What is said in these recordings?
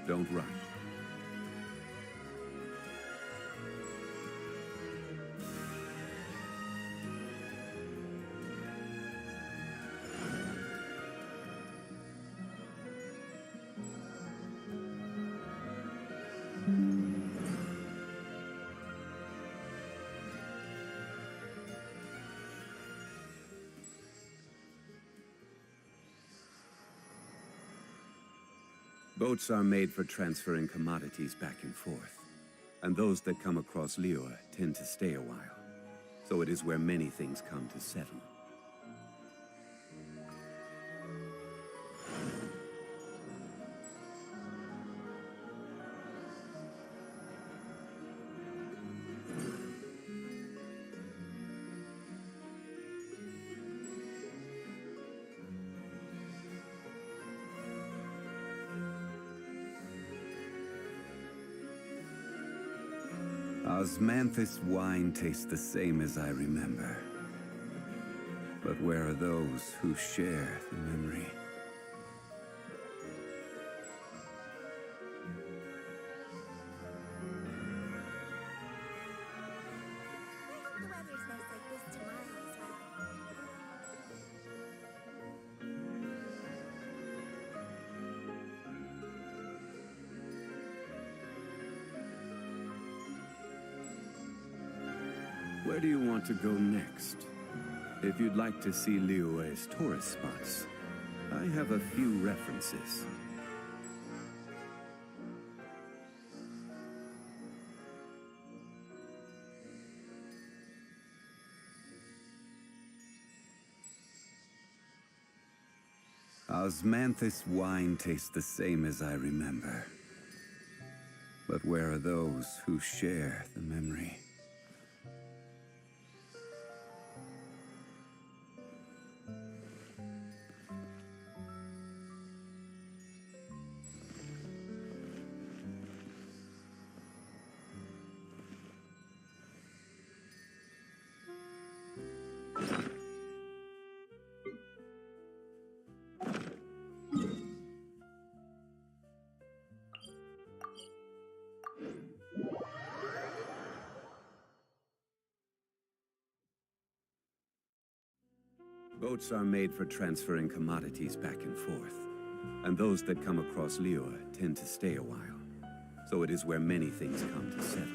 Don't rush. Boats are made for transferring commodities back and forth, and those that come across Liyue tend to stay a while. So it is where many things come to settle. Osmanthus wine tastes the same as I remember. But where are those who share the memory? The weather's nice like this tomorrow as well. Where do you want to go next? If you'd like to see Liyue's tourist spots, I have a few references. Osmanthus wine tastes the same as I remember. But where are those who share the memory? Boats are made for transferring commodities back and forth, and those that come across Liyue tend to stay a while. So it is where many things come to settle.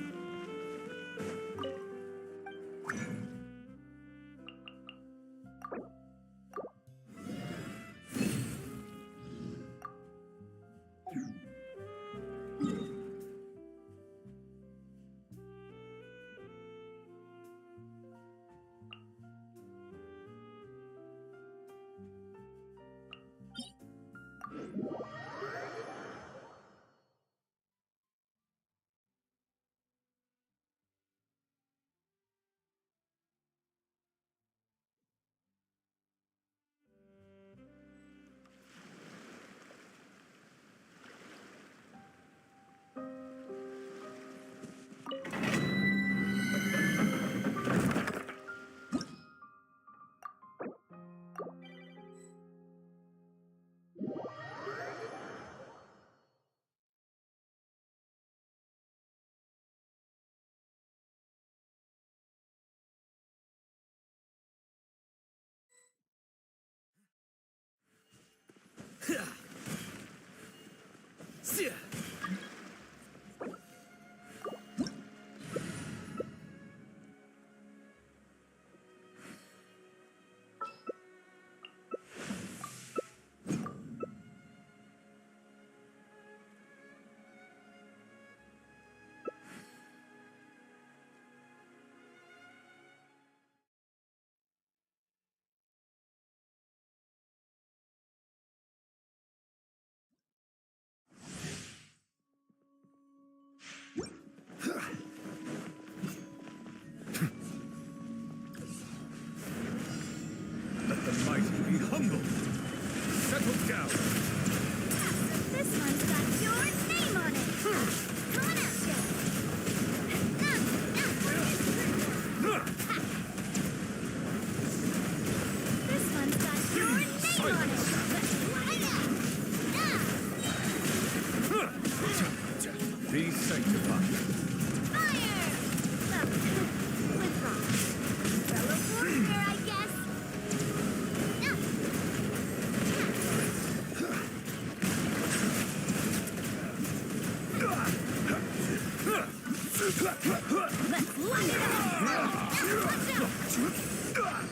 Be sanctified. Fire! Withdraw. Fellow warrior, I guess. Let's light it up! Watch out!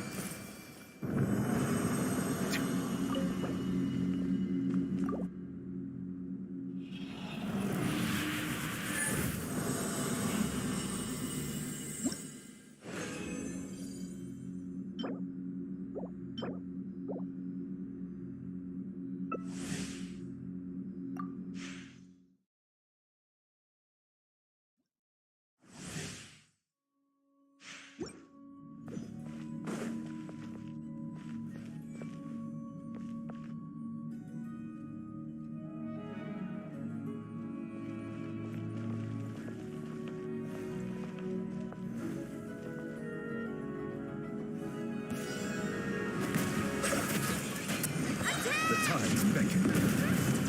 The tides beckon.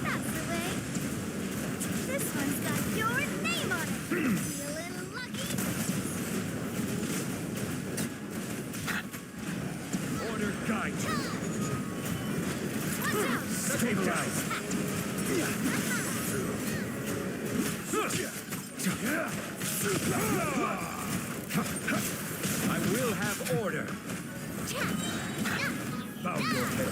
That's the way. This one's got your name on it. Feeling lucky? Order guide you. Watch out! Stabilize. I will have order. Bow your head.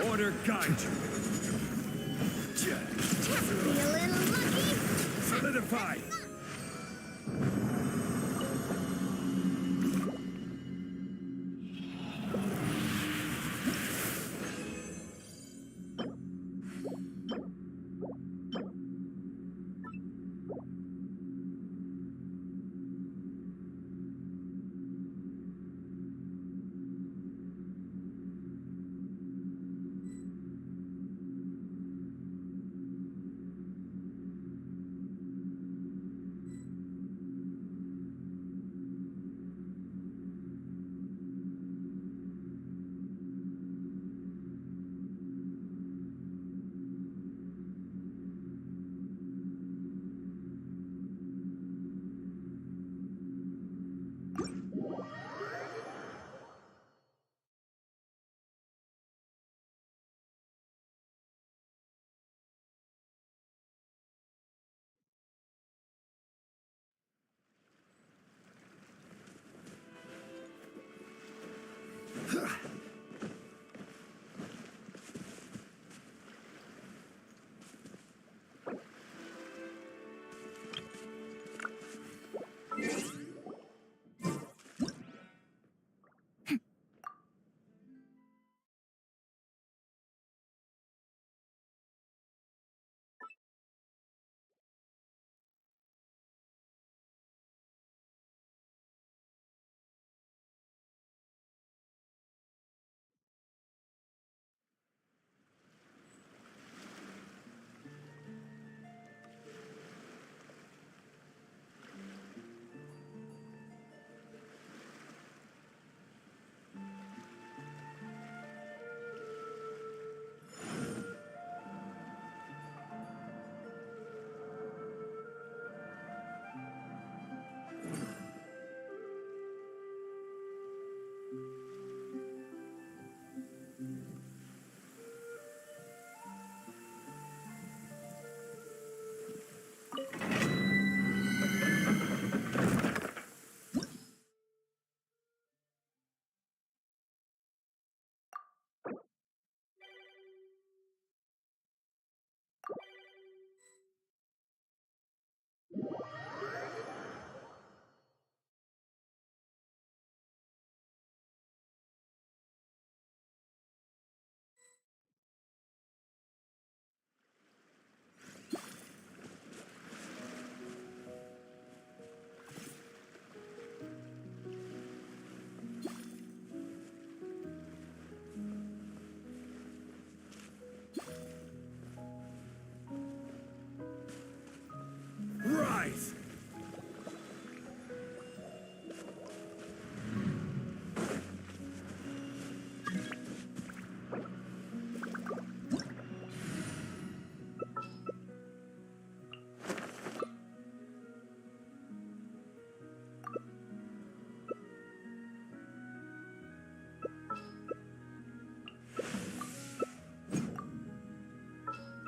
Order guide you. Feeling lucky? Solidify.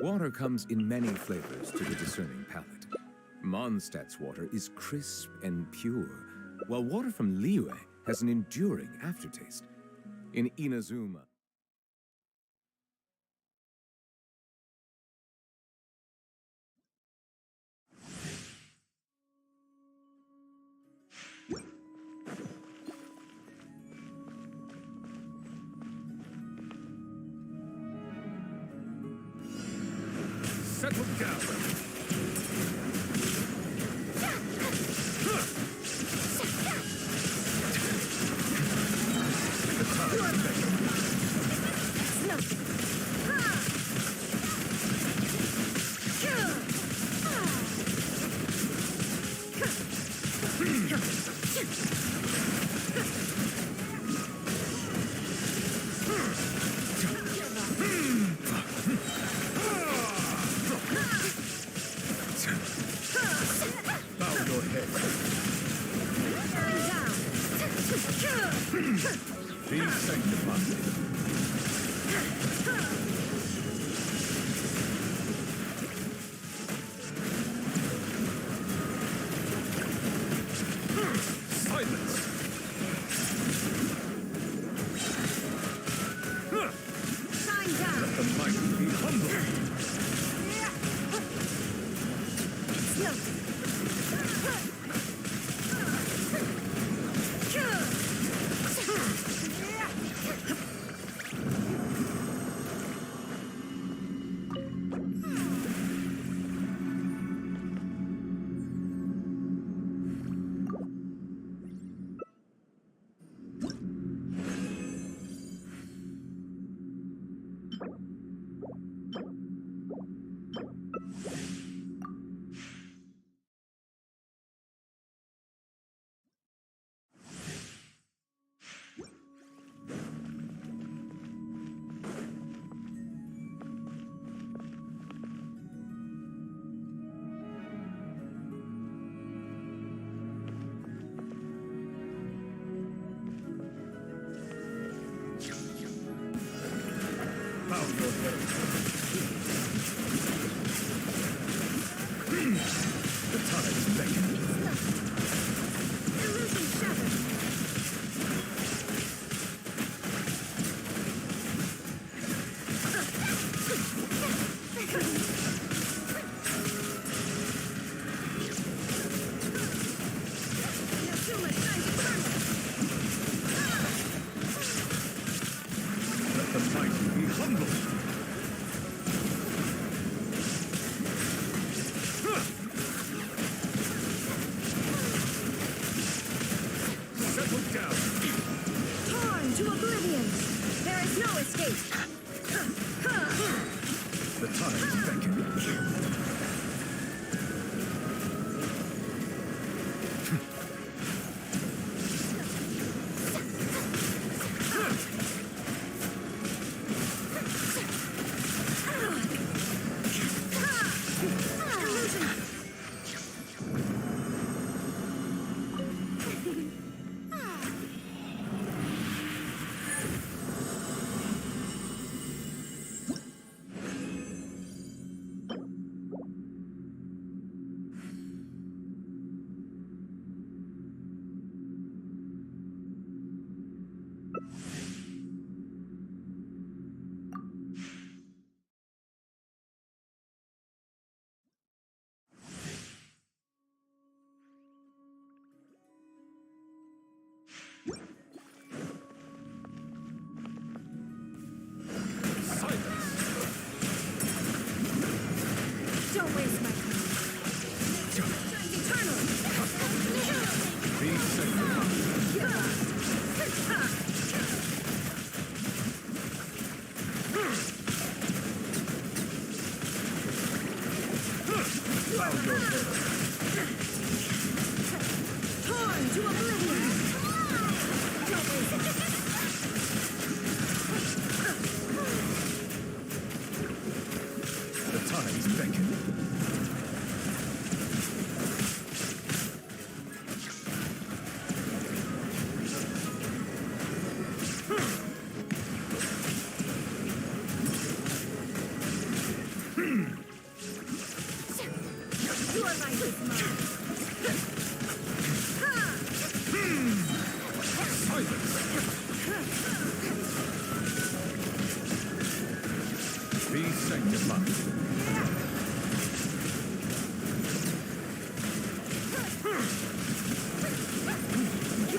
Water comes in many flavors to the discerning palate. Mondstadt's water is crisp and pure, while water from Liyue has an enduring aftertaste. In Inazuma, settle down. Bow your head. Be sanctified. Silence! Let the mighty be humble. Bow your head. The tides beckon. Illusion shattered. There's too much time to crumble. Let the mighty be humble. Settle down. Torn to oblivion. There is no escape. The tides beckon.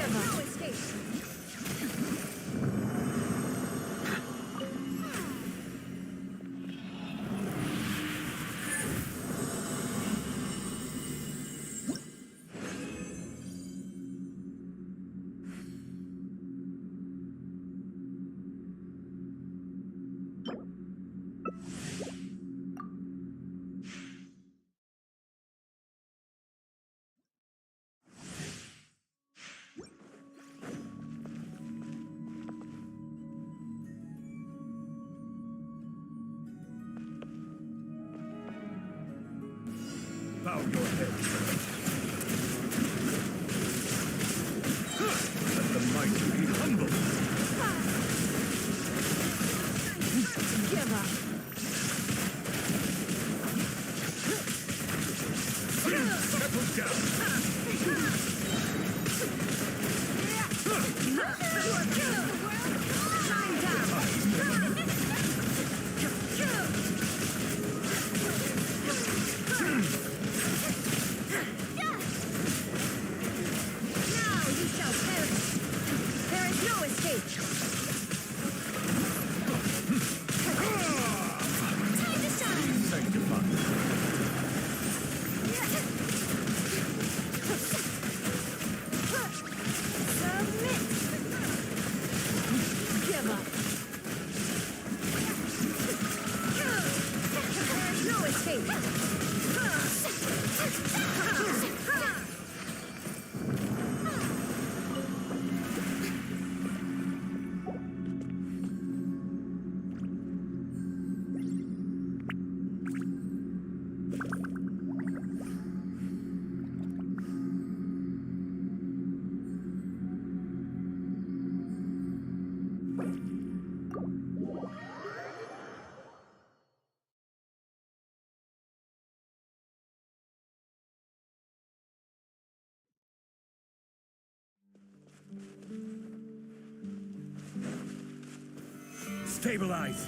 No escape. Bow your head. Let the mighty be humble. Give up. Settle down. Time down. Now you shall perish. There is no escape. Time to shine. Sanctify. Submit. Give up. There is no escape. Stabilize.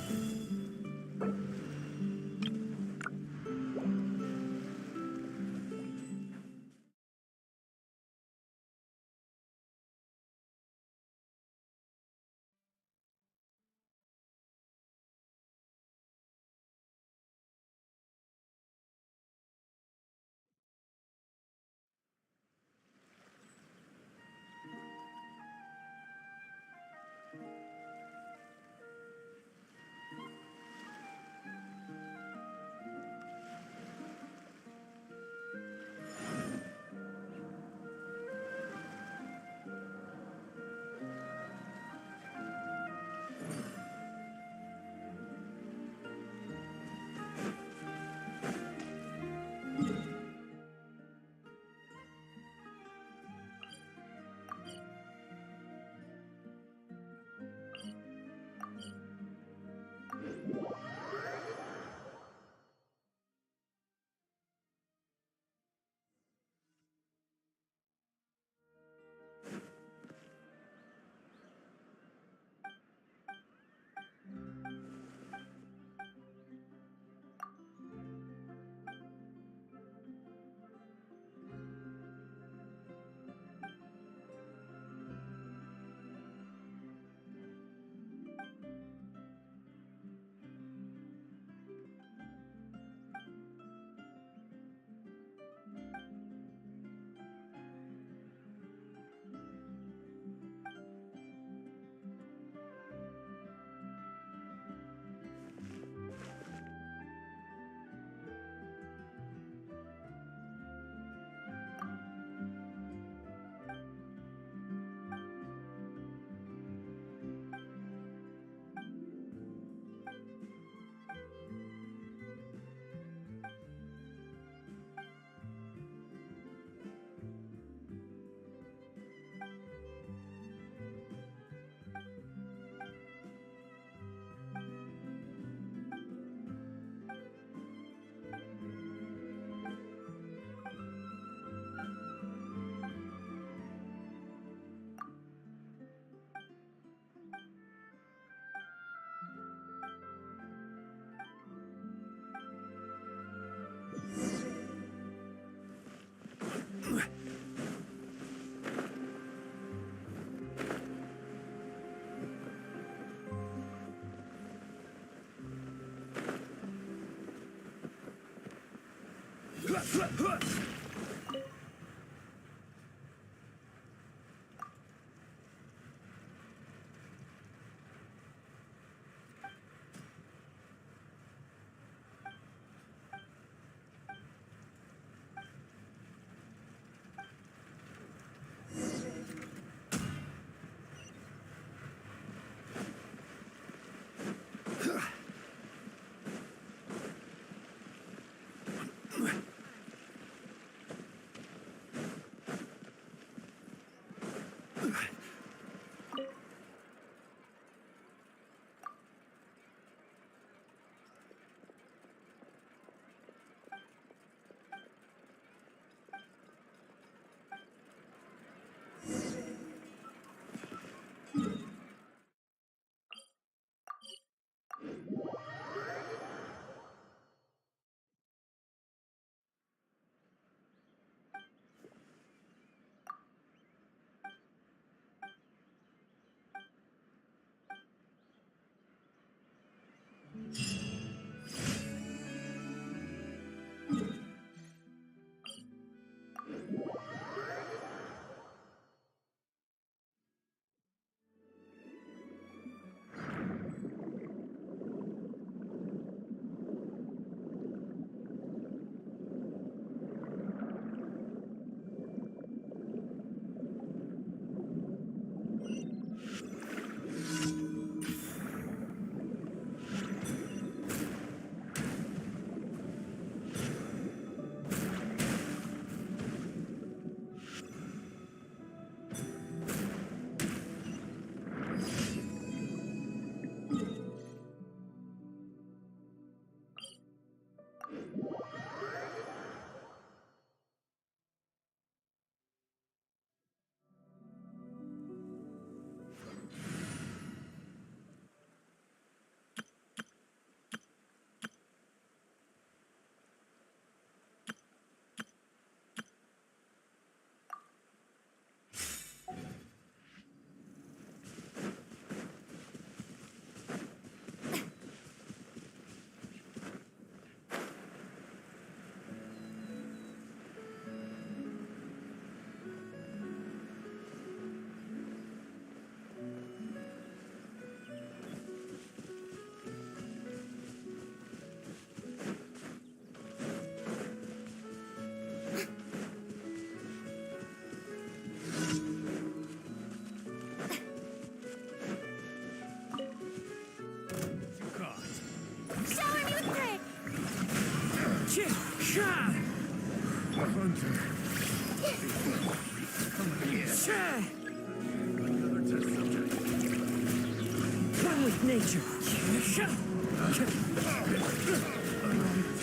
One with nature.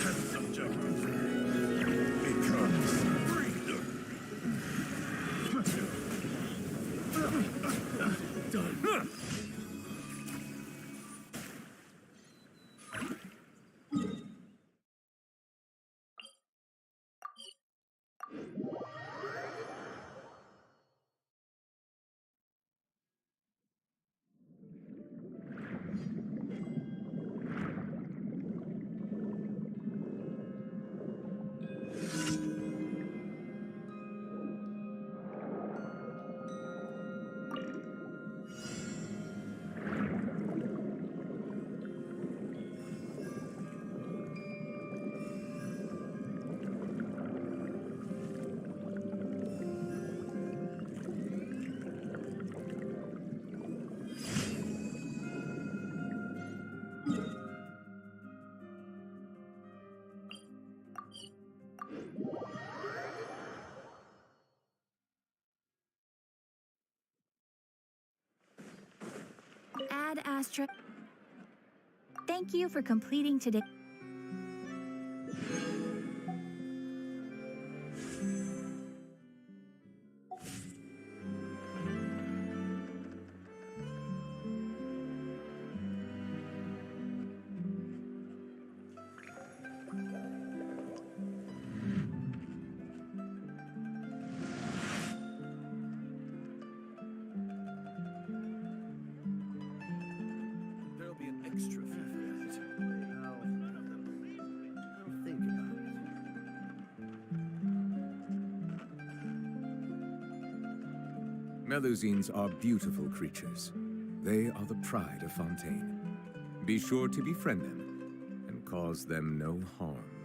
Test subject. Becomes freedom. Done. Ad Astra. Thank you for completing today. There'll be an extra fee for that. I'll think about it. Melusines are beautiful creatures. They are the pride of Fontaine. Be sure to befriend them and cause them no harm.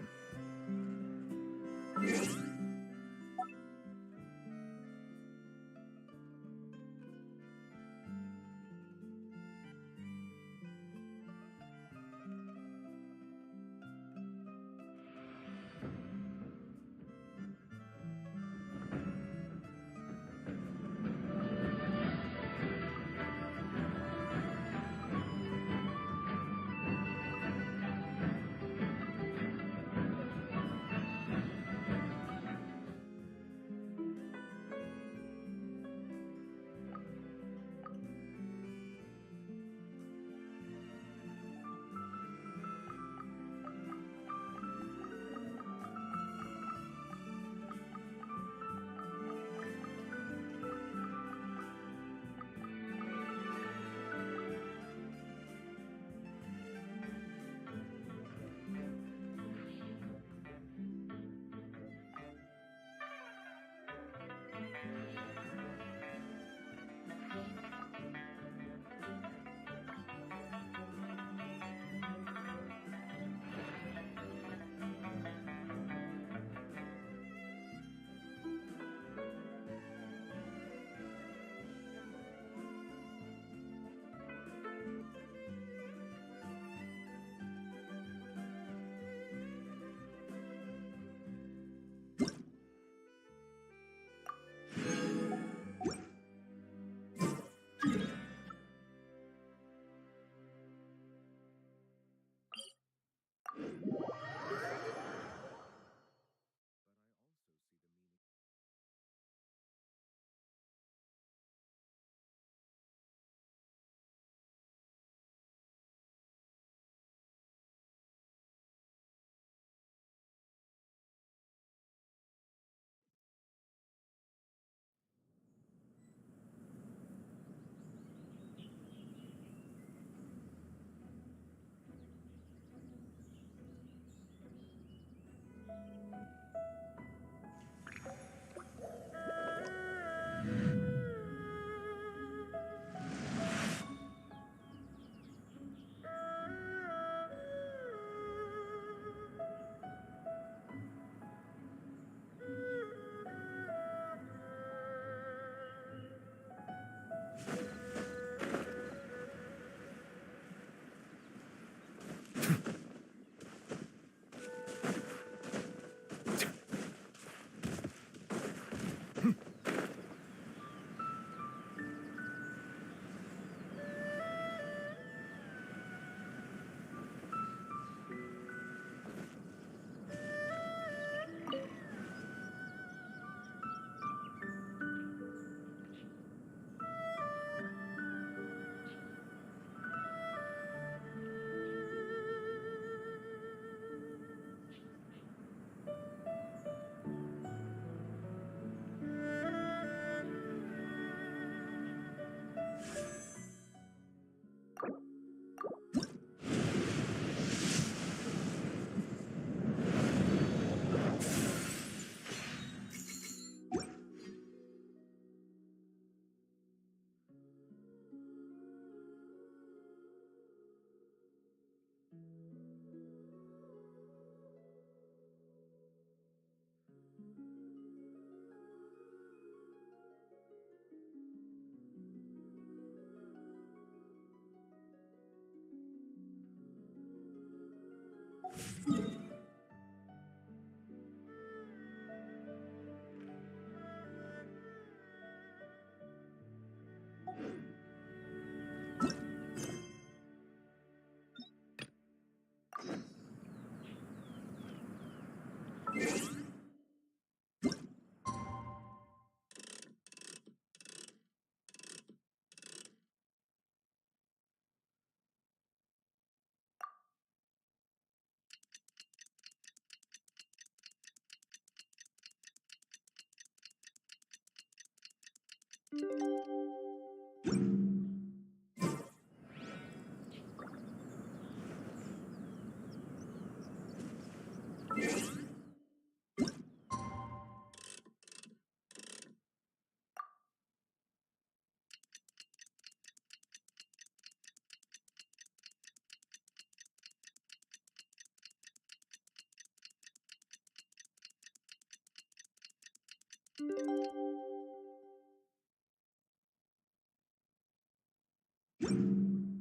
Paimon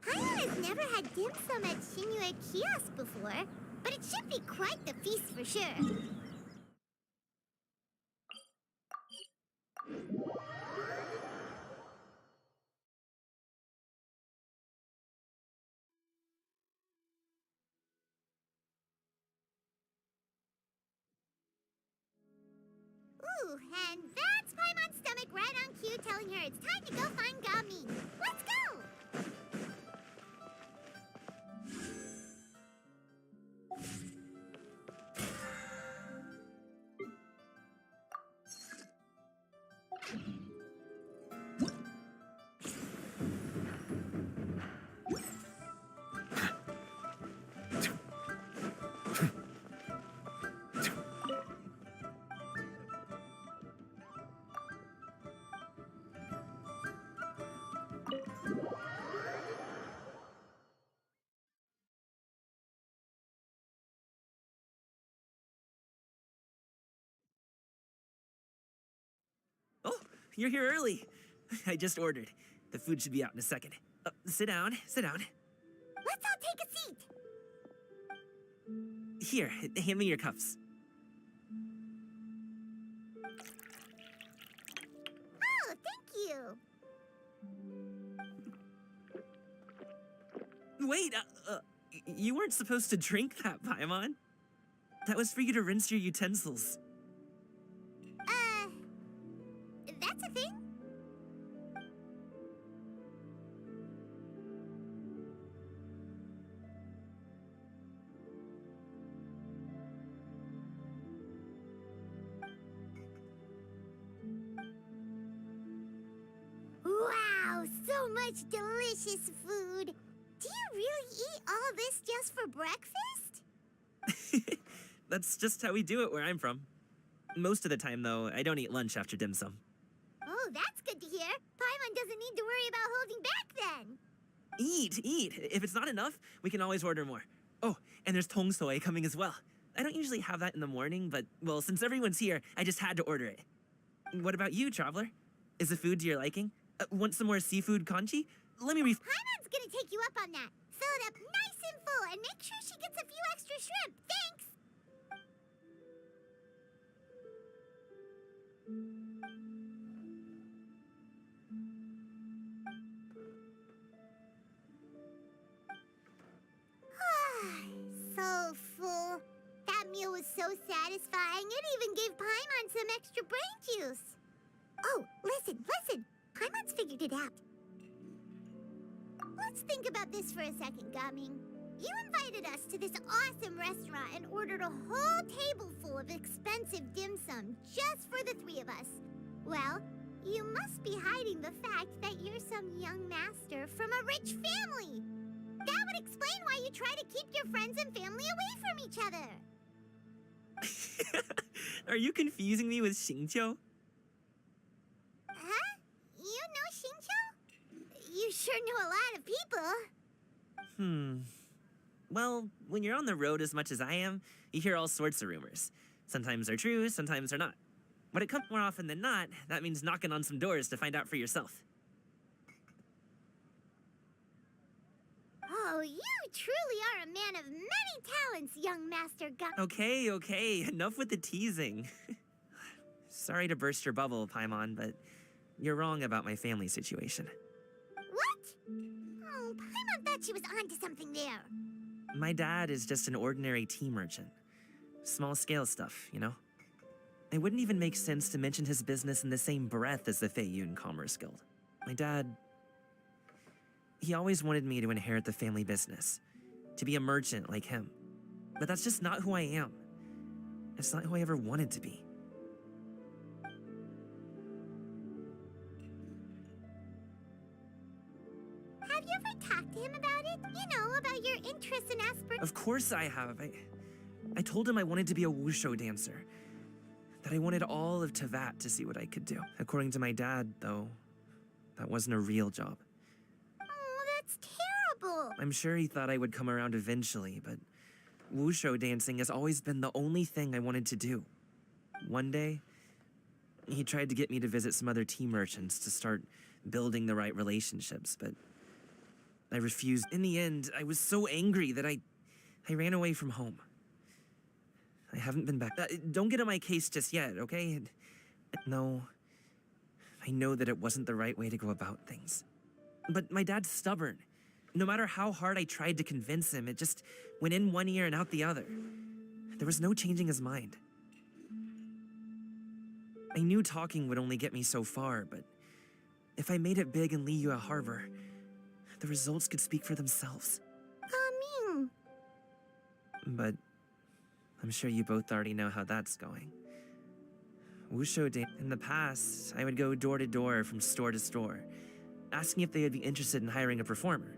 has never had dim sum at SHENHE kiosk before, but it should be quite the feast for sure. Ooh, and that's Paimon's stomach right on cue telling her it's time to go find Gami. Let's go! Oh, you're here early. I just ordered. The food should be out in a second. Sit down, sit down. Let's all take a seat. Here, hand me your cups. Oh, thank you. Wait, you weren't supposed to drink that, Paimon. That was for you to rinse your utensils. That's a thing? Wow, so much delicious food. Do you really eat all this just for breakfast? That's just how we do it where I'm from. Most of the time, though, I don't eat lunch after dim sum. Oh, that's good to hear. Paimon doesn't need to worry about holding back then. Eat, eat. If it's not enough, we can always order more. Oh, and there's tong soy coming as well. I don't usually have that in the morning, but, well, since everyone's here, I just had to order it. What about you, traveler? Is the food to your liking? Want some more seafood congee? Let me Paimon's gonna take you up on that. Fill it up nice and full and make sure she gets a few extra shrimp. Thanks! So full. That meal was so satisfying, it even gave Paimon some extra brain juice. Oh, listen. Paimon's figured it out. Let's think about this for a second, Gaming. You invited us to this awesome restaurant and ordered a whole table full of expensive dim sum just for the three of us. Well, you must be hiding the fact that you're some young master from a rich family. That would explain why you try to keep your friends and family away from each other. Are you confusing me with Xingqiu? Huh? You know Xingqiu? You sure know a lot of people. Well, when you're on the road as much as I am, you hear all sorts of rumors. Sometimes they're true, sometimes they're not. When it comes more often than not, that means knocking on some doors to find out for yourself. Oh, you truly are a man of many talents, young Master Gum. Okay, enough with the teasing. Sorry to burst your bubble, Paimon, but you're wrong about my family situation. What? Oh, Paimon thought she was onto something there. My dad is just an ordinary tea merchant. Small-scale stuff, you know? It wouldn't even make sense to mention his business in the same breath as the XIANYUN Commerce Guild. My dad... he always wanted me to inherit the family business, to be a merchant like him. But that's just not who I am. It's not who I ever wanted to be. Have you ever talked to him about it? You know, about your interests and aspirations. Of course I have. I told him I wanted to be a wushu dancer. That I wanted all of Tevat to see what I could do. According to my dad, though, that wasn't a real job. Oh, that's terrible. I'm sure he thought I would come around eventually, but wushu dancing has always been the only thing I wanted to do. One day, he tried to get me to visit some other tea merchants to start building the right relationships, but I refused. In the end, I was so angry that I ran away from home. I haven't been back. Don't get on my case just yet, okay? No, I know that it wasn't the right way to go about things. But my dad's stubborn. No matter how hard I tried to convince him, it just went in one ear and out the other. There was no changing his mind. I knew talking would only get me so far, but if I made it big in Liyue Harbor, the results could speak for themselves. Gaming. But I'm sure you both already know how that's going. Wushu Day. In the past, I would go door to door from store to store, asking if they would be interested in hiring a performer.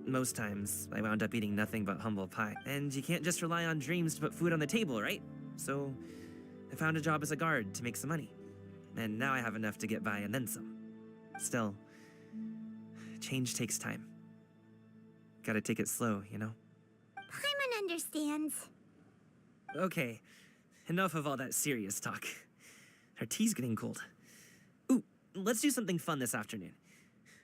Most times, I wound up eating nothing but humble pie. And you can't just rely on dreams to put food on the table, right? So I found a job as a guard to make some money. And now I have enough to get by and then some. Still, change takes time. Gotta take it slow, you know? Paimon understands. Okay, enough of all that serious talk. Our tea's getting cold. Ooh, let's do something fun this afternoon.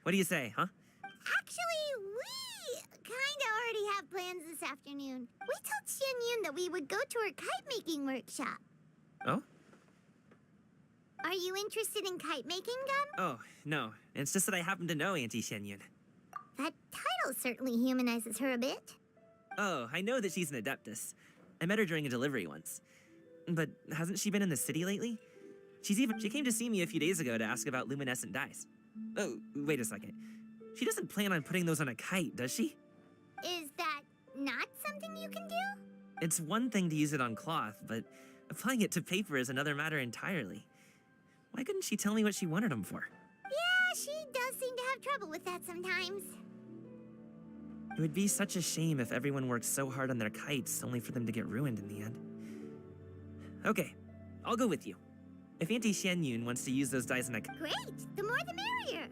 What do you say, huh? Actually, we kinda already have plans this afternoon. We told XIANYUN that we would go to her kite-making workshop. Oh? Are you interested in kite-making, Gum? Oh, no. It's just that I happen to know Auntie SHENHE. That title certainly humanizes her a bit. Oh, I know that she's an adeptus. I met her during a delivery once. But hasn't she been in the city lately? She came to see me a few days ago to ask about luminescent dyes. Oh, wait a second. She doesn't plan on putting those on a kite, does she? Is that not something you can do? It's one thing to use it on cloth, but applying it to paper is another matter entirely. Why couldn't she tell me what she wanted them for? Yeah, she does seem to have trouble with that sometimes. It would be such a shame if everyone worked so hard on their kites only for them to get ruined in the end. Okay, I'll go with you. If Auntie XIANYUN wants to use those dyes on a Great! The more the merrier!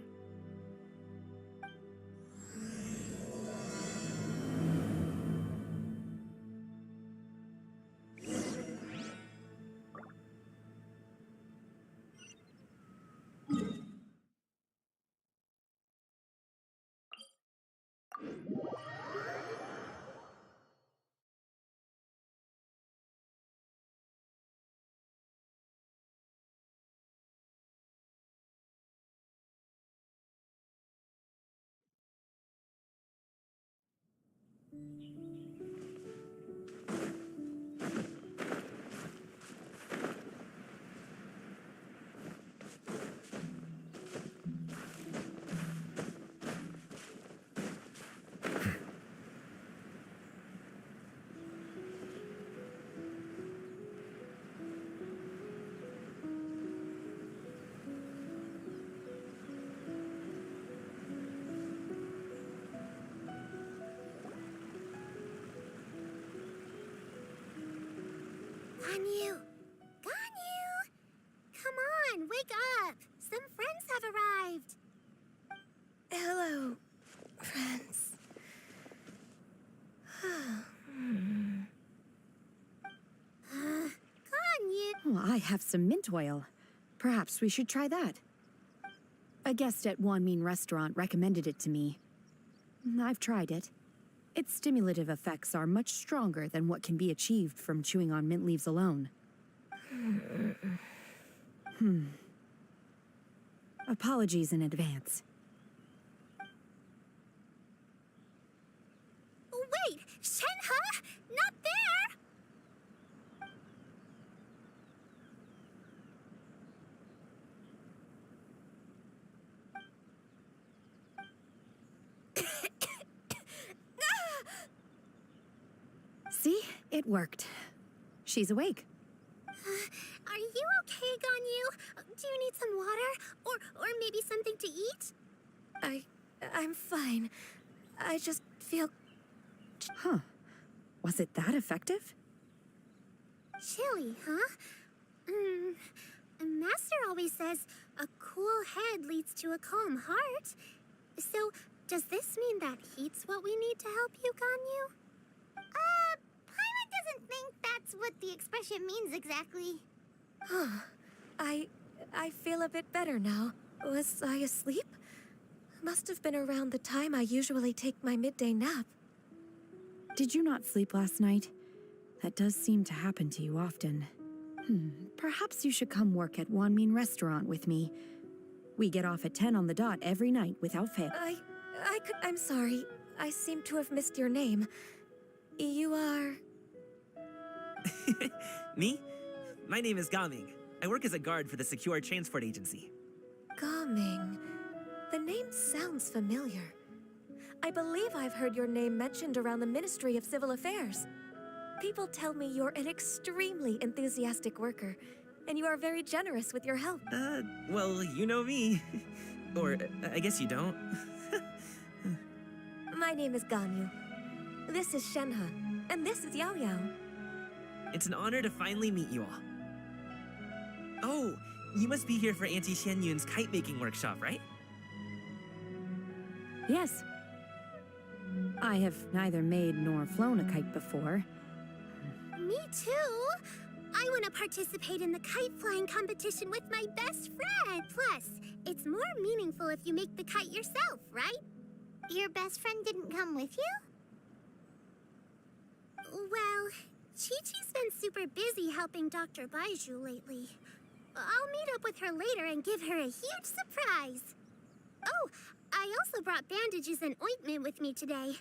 Ganyu! Ganyu! Come on, wake up! Some friends have arrived! Hello, friends. Ganyu! Oh, I have some mint oil. Perhaps we should try that. A guest at Wanmin restaurant recommended it to me. I've tried it. Its stimulative effects are much stronger than what can be achieved from chewing on mint leaves alone. Apologies in advance. Wait! SHENHE! Not there! See? It worked. She's awake. Are you okay, Ganyu? Do you need some water? Or maybe something to eat? I'm fine. I just feel... Huh. Was it that effective? Chilly, huh? Master always says a cool head leads to a calm heart. So, does this mean that heat's what we need to help you, Ganyu? Paimon doesn't think that's what the expression means exactly. I feel a bit better now. Was I asleep? Must have been around the time I usually take my midday nap. Did you not sleep last night? That does seem to happen to you often. Perhaps you should come work at Wanmin Restaurant with me. We get off at 10 on the dot every night without fail. I'm sorry. I seem to have missed your name. You are... Me? My name is Gaming. I work as a guard for the Secure Transport Agency. Gaming. The name sounds familiar. I believe I've heard your name mentioned around the Ministry of Civil Affairs. People tell me you're an extremely enthusiastic worker, and you are very generous with your help. Well, you know me. Or, I guess you don't. My name is Ganyu. This is Shenhe, and this is Yao Yao. It's an honor to finally meet you all. Oh, you must be here for Auntie XIANYUN's kite-making workshop, right? Yes. I have neither made nor flown a kite before. Me too. I want to participate in the kite flying competition with my best friend. Plus, it's more meaningful if you make the kite yourself, right? Your best friend didn't come with you? Well, Chi-Chi's been super busy helping Dr. Baiju lately. I'll meet up with her later and give her a huge surprise. Oh, I also brought bandages and ointment with me today.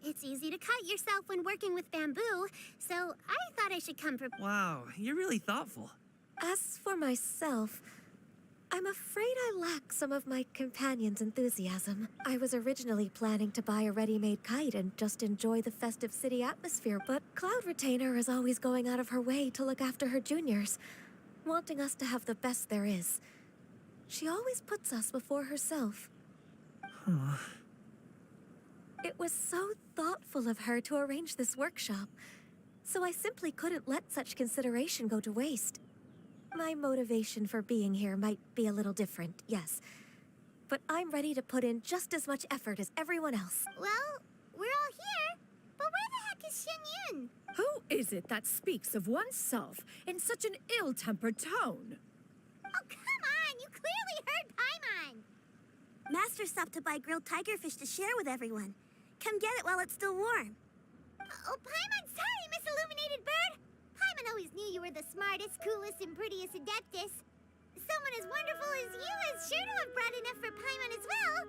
It's easy to cut yourself when working with bamboo, so I thought I should come prepared. Wow, you're really thoughtful. As for myself, I'm afraid I lack some of my companion's enthusiasm. I was originally planning to buy a ready-made kite and just enjoy the festive city atmosphere, but Cloud Retainer is always going out of her way to look after her juniors, wanting us to have the best there is. She always puts us before herself. Huh. It was so thoughtful of her to arrange this workshop, so I simply couldn't let such consideration go to waste. My motivation for being here might be a little different, yes, but I'm ready to put in just as much effort as everyone else. Well, we're all here, but where the heck is XIANYUN? Who is it that speaks of oneself in such an ill-tempered tone? Oh, come on! You clearly heard Paimon! Master stopped to buy grilled tigerfish to share with everyone. Come get it while it's still warm. Oh, Paimon, sorry, Miss Illuminated Bird! Paimon always knew you were the smartest, coolest, and prettiest Adeptus. Someone as wonderful as you is sure to have brought enough for Paimon as well,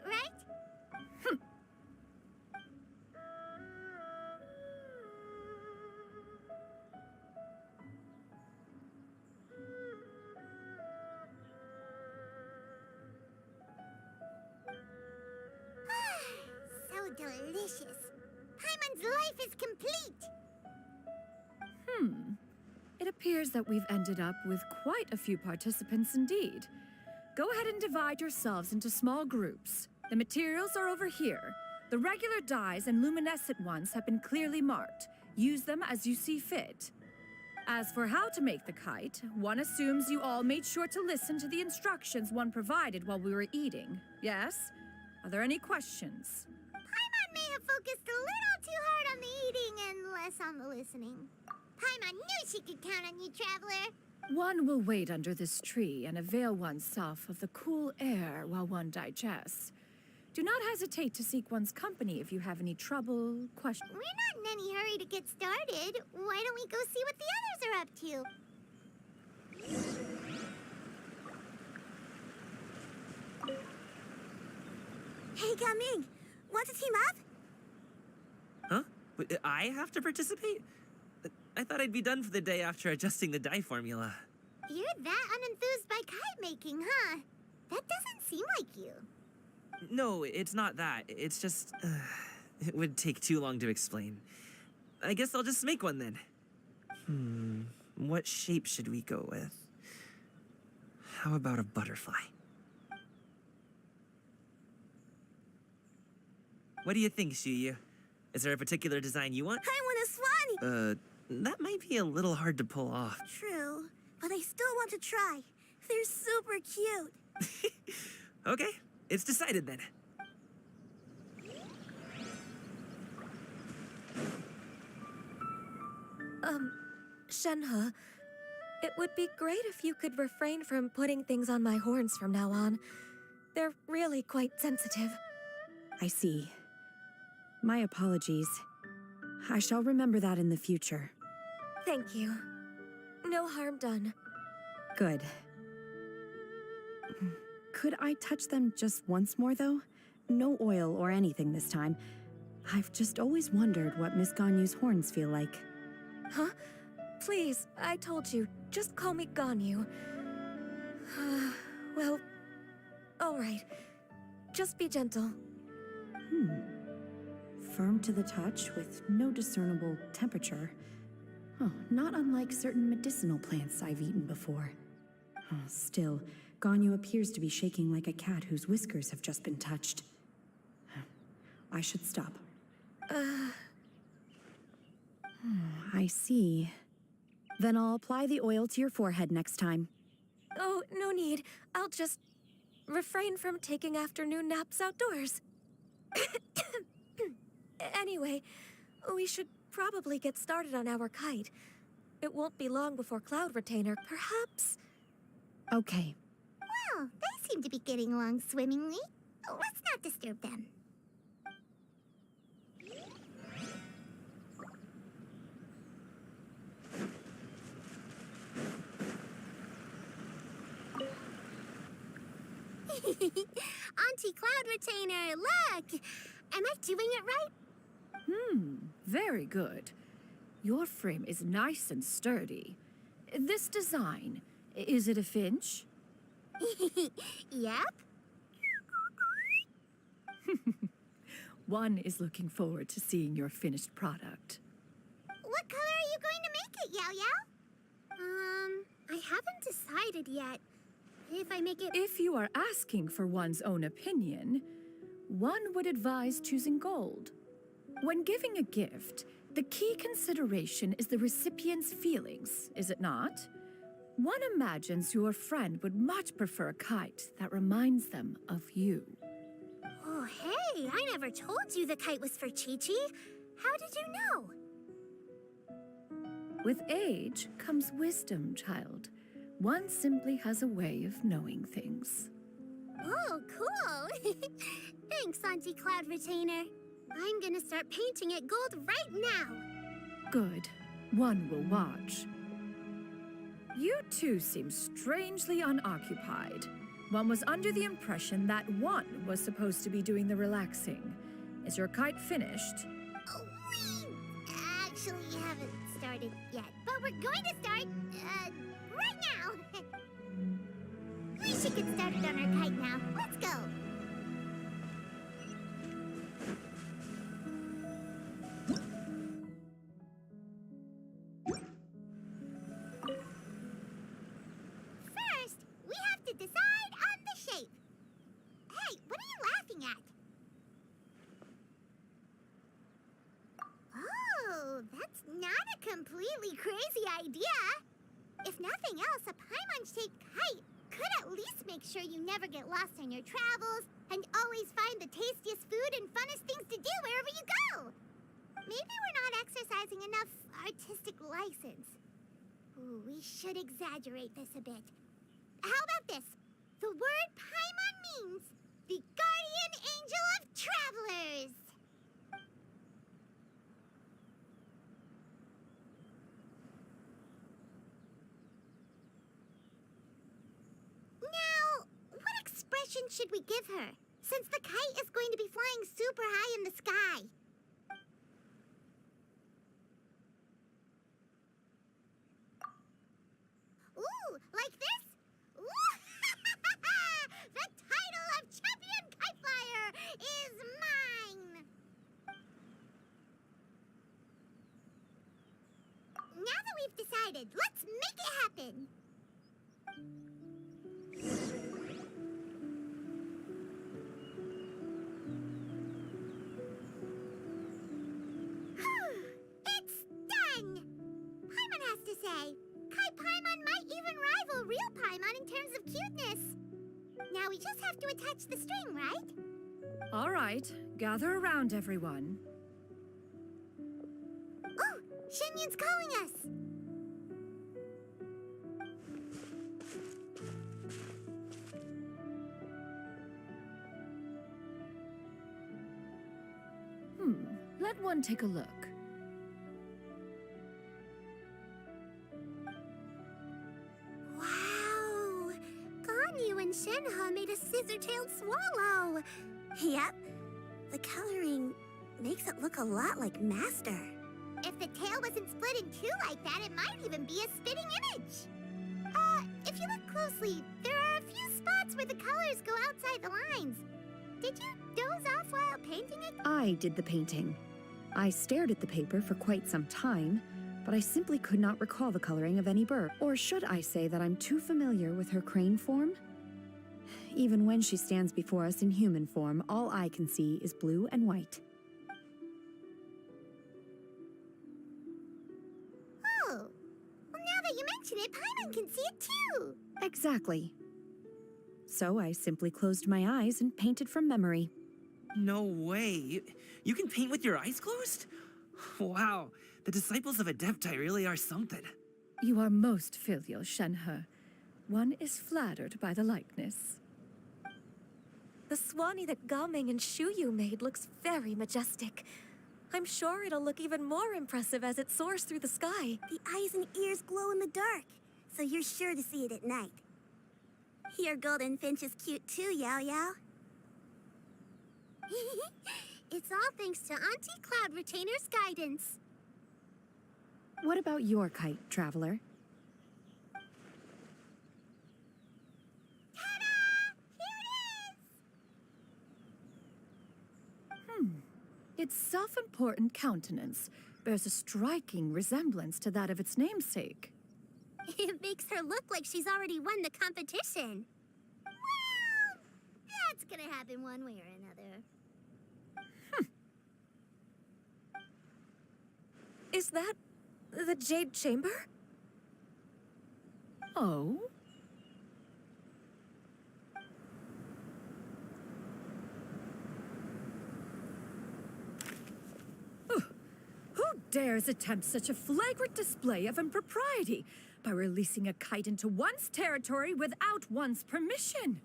right? So delicious. Paimon's life is complete. It appears that we've ended up with quite a few participants indeed. Go ahead and divide yourselves into small groups. The materials are over here. The regular dyes and luminescent ones have been clearly marked. Use them as you see fit. As for how to make the kite, one assumes you all made sure to listen to the instructions one provided while we were eating. Yes? Are there any questions? Paimon may have focused a little too hard on the eating and less on the listening. Paimon knew she could count on you, Traveler. One will wait under this tree and avail oneself of the cool air while one digests. Do not hesitate to seek one's company if you have any trouble, questions. We're not in any hurry to get started. Why don't we go see what the others are up to? Hey, Gaming, want to team up? Huh? But I have to participate? I thought I'd be done for the day after adjusting the dye formula. You're that unenthused by kite making, huh? That doesn't seem like you. No, it's not that. It's just... it would take too long to explain. I guess I'll just make one then. What shape should we go with? How about a butterfly? What do you think, Shuyu? Is there a particular design you want? I want a swanee! That might be a little hard to pull off. True, but I still want to try. They're super cute. Okay, it's decided then. Shenhe, It would be great if you could refrain from putting things on my horns from now on. They're really quite sensitive. I see. My apologies. I shall remember that in the future. Thank you. No harm done. Good. Could I touch them just once more, though? No oil or anything this time. I've just always wondered what Miss Ganyu's horns feel like. Huh? Please, I told you, just call me Ganyu. Well, all right. Just be gentle. Firm to the touch with no discernible temperature. Oh, not unlike certain medicinal plants I've eaten before. Still, Ganyu appears to be shaking like a cat whose whiskers have just been touched. I should stop. I see. Then I'll apply the oil to your forehead next time. Oh, no need. I'll just refrain from taking afternoon naps outdoors. Anyway, we should probably get started on our kite. It won't be long before Cloud Retainer, perhaps. Okay. Well, they seem to be getting along swimmingly. Let's not disturb them. Auntie Cloud Retainer, look! Am I doing it right? Very good. Your frame is nice and sturdy. This design, is it a finch? Yep. One is looking forward to seeing your finished product. What color are you going to make it, Yao Yao? I haven't decided yet. If I make it... If you are asking for one's own opinion, one would advise choosing gold. When giving a gift, the key consideration is the recipient's feelings, is it not? One imagines your friend would much prefer a kite that reminds them of you. Oh, hey, I never told you the kite was for Chi-Chi. How did you know? With age comes wisdom, child. One simply has a way of knowing things. Oh, cool. Thanks, Auntie Cloud Retainer. I'm gonna start painting it gold right now. Good. One will watch. You two seem strangely unoccupied. One was under the impression that one was supposed to be doing the relaxing. Is your kite finished? Oh, we actually haven't started yet, but we're going to start, right now. We should get started on our kite now. Let's go. First, we have to decide on the shape. Hey, what are you laughing at? Oh, that's not a completely crazy idea. If nothing else, a Paimon-shaped kite could at least make sure you never get lost on your travels and always find the tastiest food and funnest things to do wherever you go. Maybe we're not exercising enough artistic license. Ooh, we should exaggerate this a bit. How about this? The word Paimon means the guardian angel of travelers. Now, what expression should we give her, since the kite is going to be flying super high in the sky? Ooh, like this? Ooh, the title of champion kite flyer is mine! Now that we've decided, let's make it happen! It's done! Paimon has to say, Kai Paimon might even rival real Paimon in terms of cuteness. Now we just have to attach the string, right? All right, gather around, everyone. Oh, SHENHE's calling us! Let one take a look. Wow! GENSHIN and SHENHE made a scissor-tailed swallow! Yep. The coloring makes it look a lot like Master. If the tail wasn't split in two like that, it might even be a spitting image. If you look closely, there are a few spots where the colors go outside the lines. Did you doze off while painting it? I did the painting. I stared at the paper for quite some time, but I simply could not recall the coloring of any bird. Or should I say that I'm too familiar with her crane form? Even when she stands before us in human form, all I can see is blue and white. Oh. Well, now that you mention it, Paimon can see it too. Exactly. So I simply closed my eyes and painted from memory. No way. You can paint with your eyes closed? Wow. The disciples of Adepti really are something. You are most filial, Shenhe. One is flattered by the likeness. The Swanee that Gaming and Shuyu made looks very majestic. I'm sure it'll look even more impressive as it soars through the sky. The eyes and ears glow in the dark, so you're sure to see it at night. Your golden finch is cute too, Yao Yao. It's all thanks to Auntie Cloud Retainer's guidance. What about your kite, Traveler? Ta-da! Here it is! Its self-important countenance bears a striking resemblance to that of its namesake. It makes her look like she's already won the competition. Well, that's gonna happen one way or another. Is that the Jade Chamber? Oh? Who dares attempt such a flagrant display of impropriety by releasing a kite into one's territory without one's permission?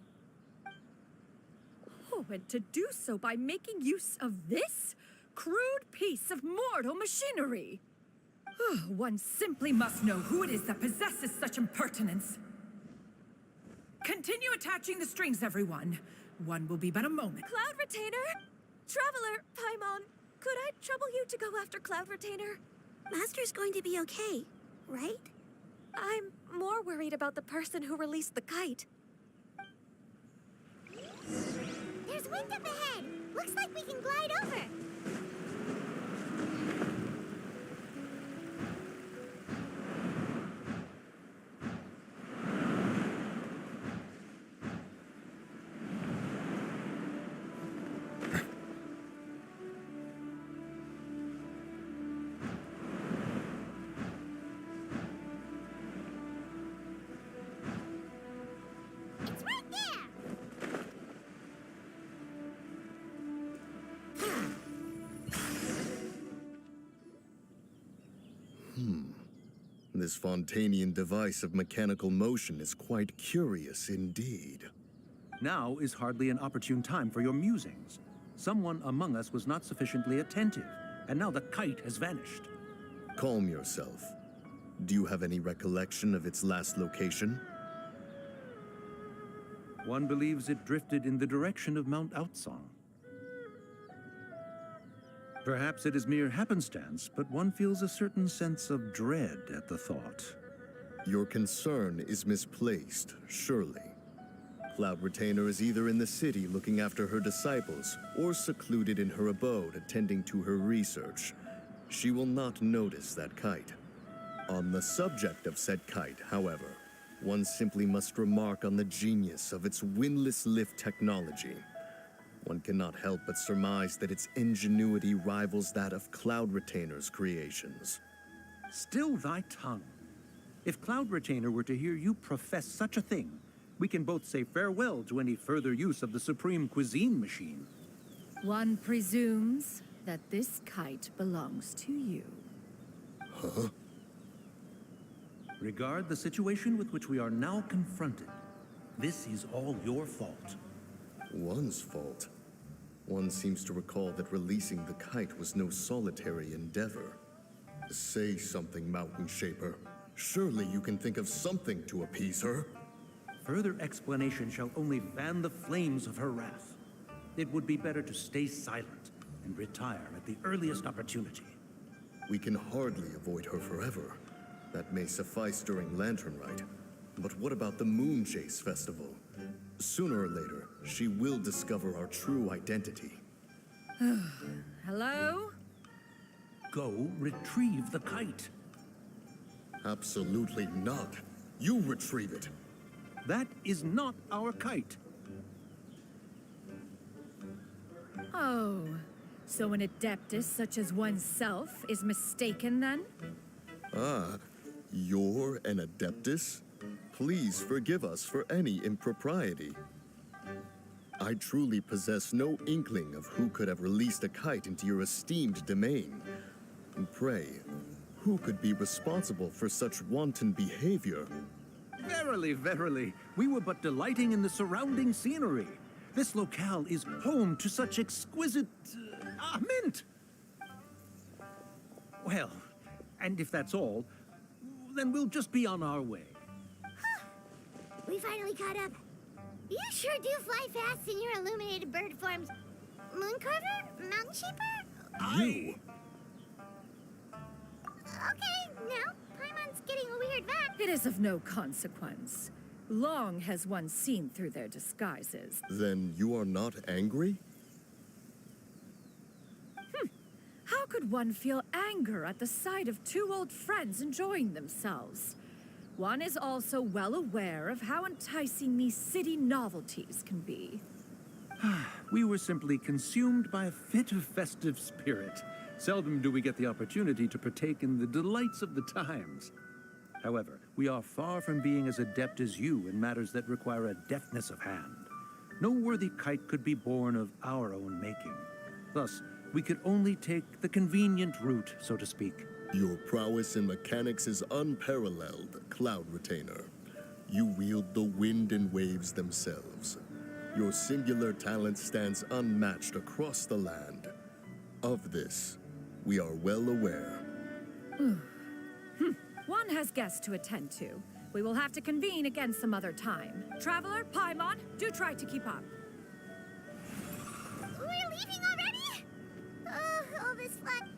Oh, and to do so by making use of this crude piece of mortal machinery. One simply must know who it is that possesses such impertinence. Continue attaching the strings, everyone. One will be but a moment. Cloud Retainer? Traveler, Paimon, could I trouble you to go after Cloud Retainer? Master's going to be okay, right? I'm more worried about the person who released the kite. There's wind up ahead. Looks like we can glide over. It's right there. This Fontanian device of mechanical motion is quite curious indeed. Now is hardly an opportune time for your musings. Someone among us was not sufficiently attentive, and now the kite has vanished. Calm yourself. Do you have any recollection of its last location? One believes it drifted in the direction of Mount Outsong. Perhaps it is mere happenstance, but one feels a certain sense of dread at the thought. Your concern is misplaced, surely. Cloud Retainer is either in the city looking after her disciples, or secluded in her abode attending to her research. She will not notice that kite. On the subject of said kite, however, one simply must remark on the genius of its windless lift technology. One cannot help but surmise that its ingenuity rivals that of Cloud Retainer's creations. Still thy tongue. If Cloud Retainer were to hear you profess such a thing, we can both say farewell to any further use of the Supreme Cuisine Machine. One presumes that this kite belongs to you. Huh? Regard the situation with which we are now confronted. This is all your fault. One's fault. One seems to recall that releasing the kite was no solitary endeavor. Say something, Mountain Shaper. Surely you can think of something to appease her. Further explanation shall only fan the flames of her wrath. It would be better to stay silent and retire at the earliest opportunity. We can hardly avoid her forever. That may suffice during Lantern Rite. But what about the Moon Chase Festival? Sooner or later, she will discover our true identity. Hello? Go retrieve the kite. Absolutely not. You retrieve it. That is not our kite. Oh, so an adeptus such as oneself is mistaken then? Ah, you're an Adeptus? Please forgive us for any impropriety. I truly possess no inkling of who could have released a kite into your esteemed domain. Pray, who could be responsible for such wanton behavior? Verily, verily, we were but delighting in the surrounding scenery. This locale is home to such exquisite... mint! Well, and if that's all, then we'll just be on our way. We finally caught up. You sure do fly fast in your illuminated bird forms. Mooncarver? Mountain Shaper? You! Okay, now Paimon's getting a weird vibe. It is of no consequence. Long has one seen through their disguises. Then you are not angry? How could one feel anger at the sight of two old friends enjoying themselves? One is also well aware of how enticing these city novelties can be. We were simply consumed by a fit of festive spirit. Seldom do we get the opportunity to partake in the delights of the times. However, we are far from being as adept as you in matters that require a deftness of hand. No worthy kite could be born of our own making. Thus, we could only take the convenient route, so to speak. Your prowess in mechanics is unparalleled, Cloud Retainer. You wield the wind and waves themselves. Your singular talent stands unmatched across the land. Of this, we are well aware. One has guests to attend to. We will have to convene again some other time. Traveler, Paimon, do try to keep up. We're leaving already? All this fun.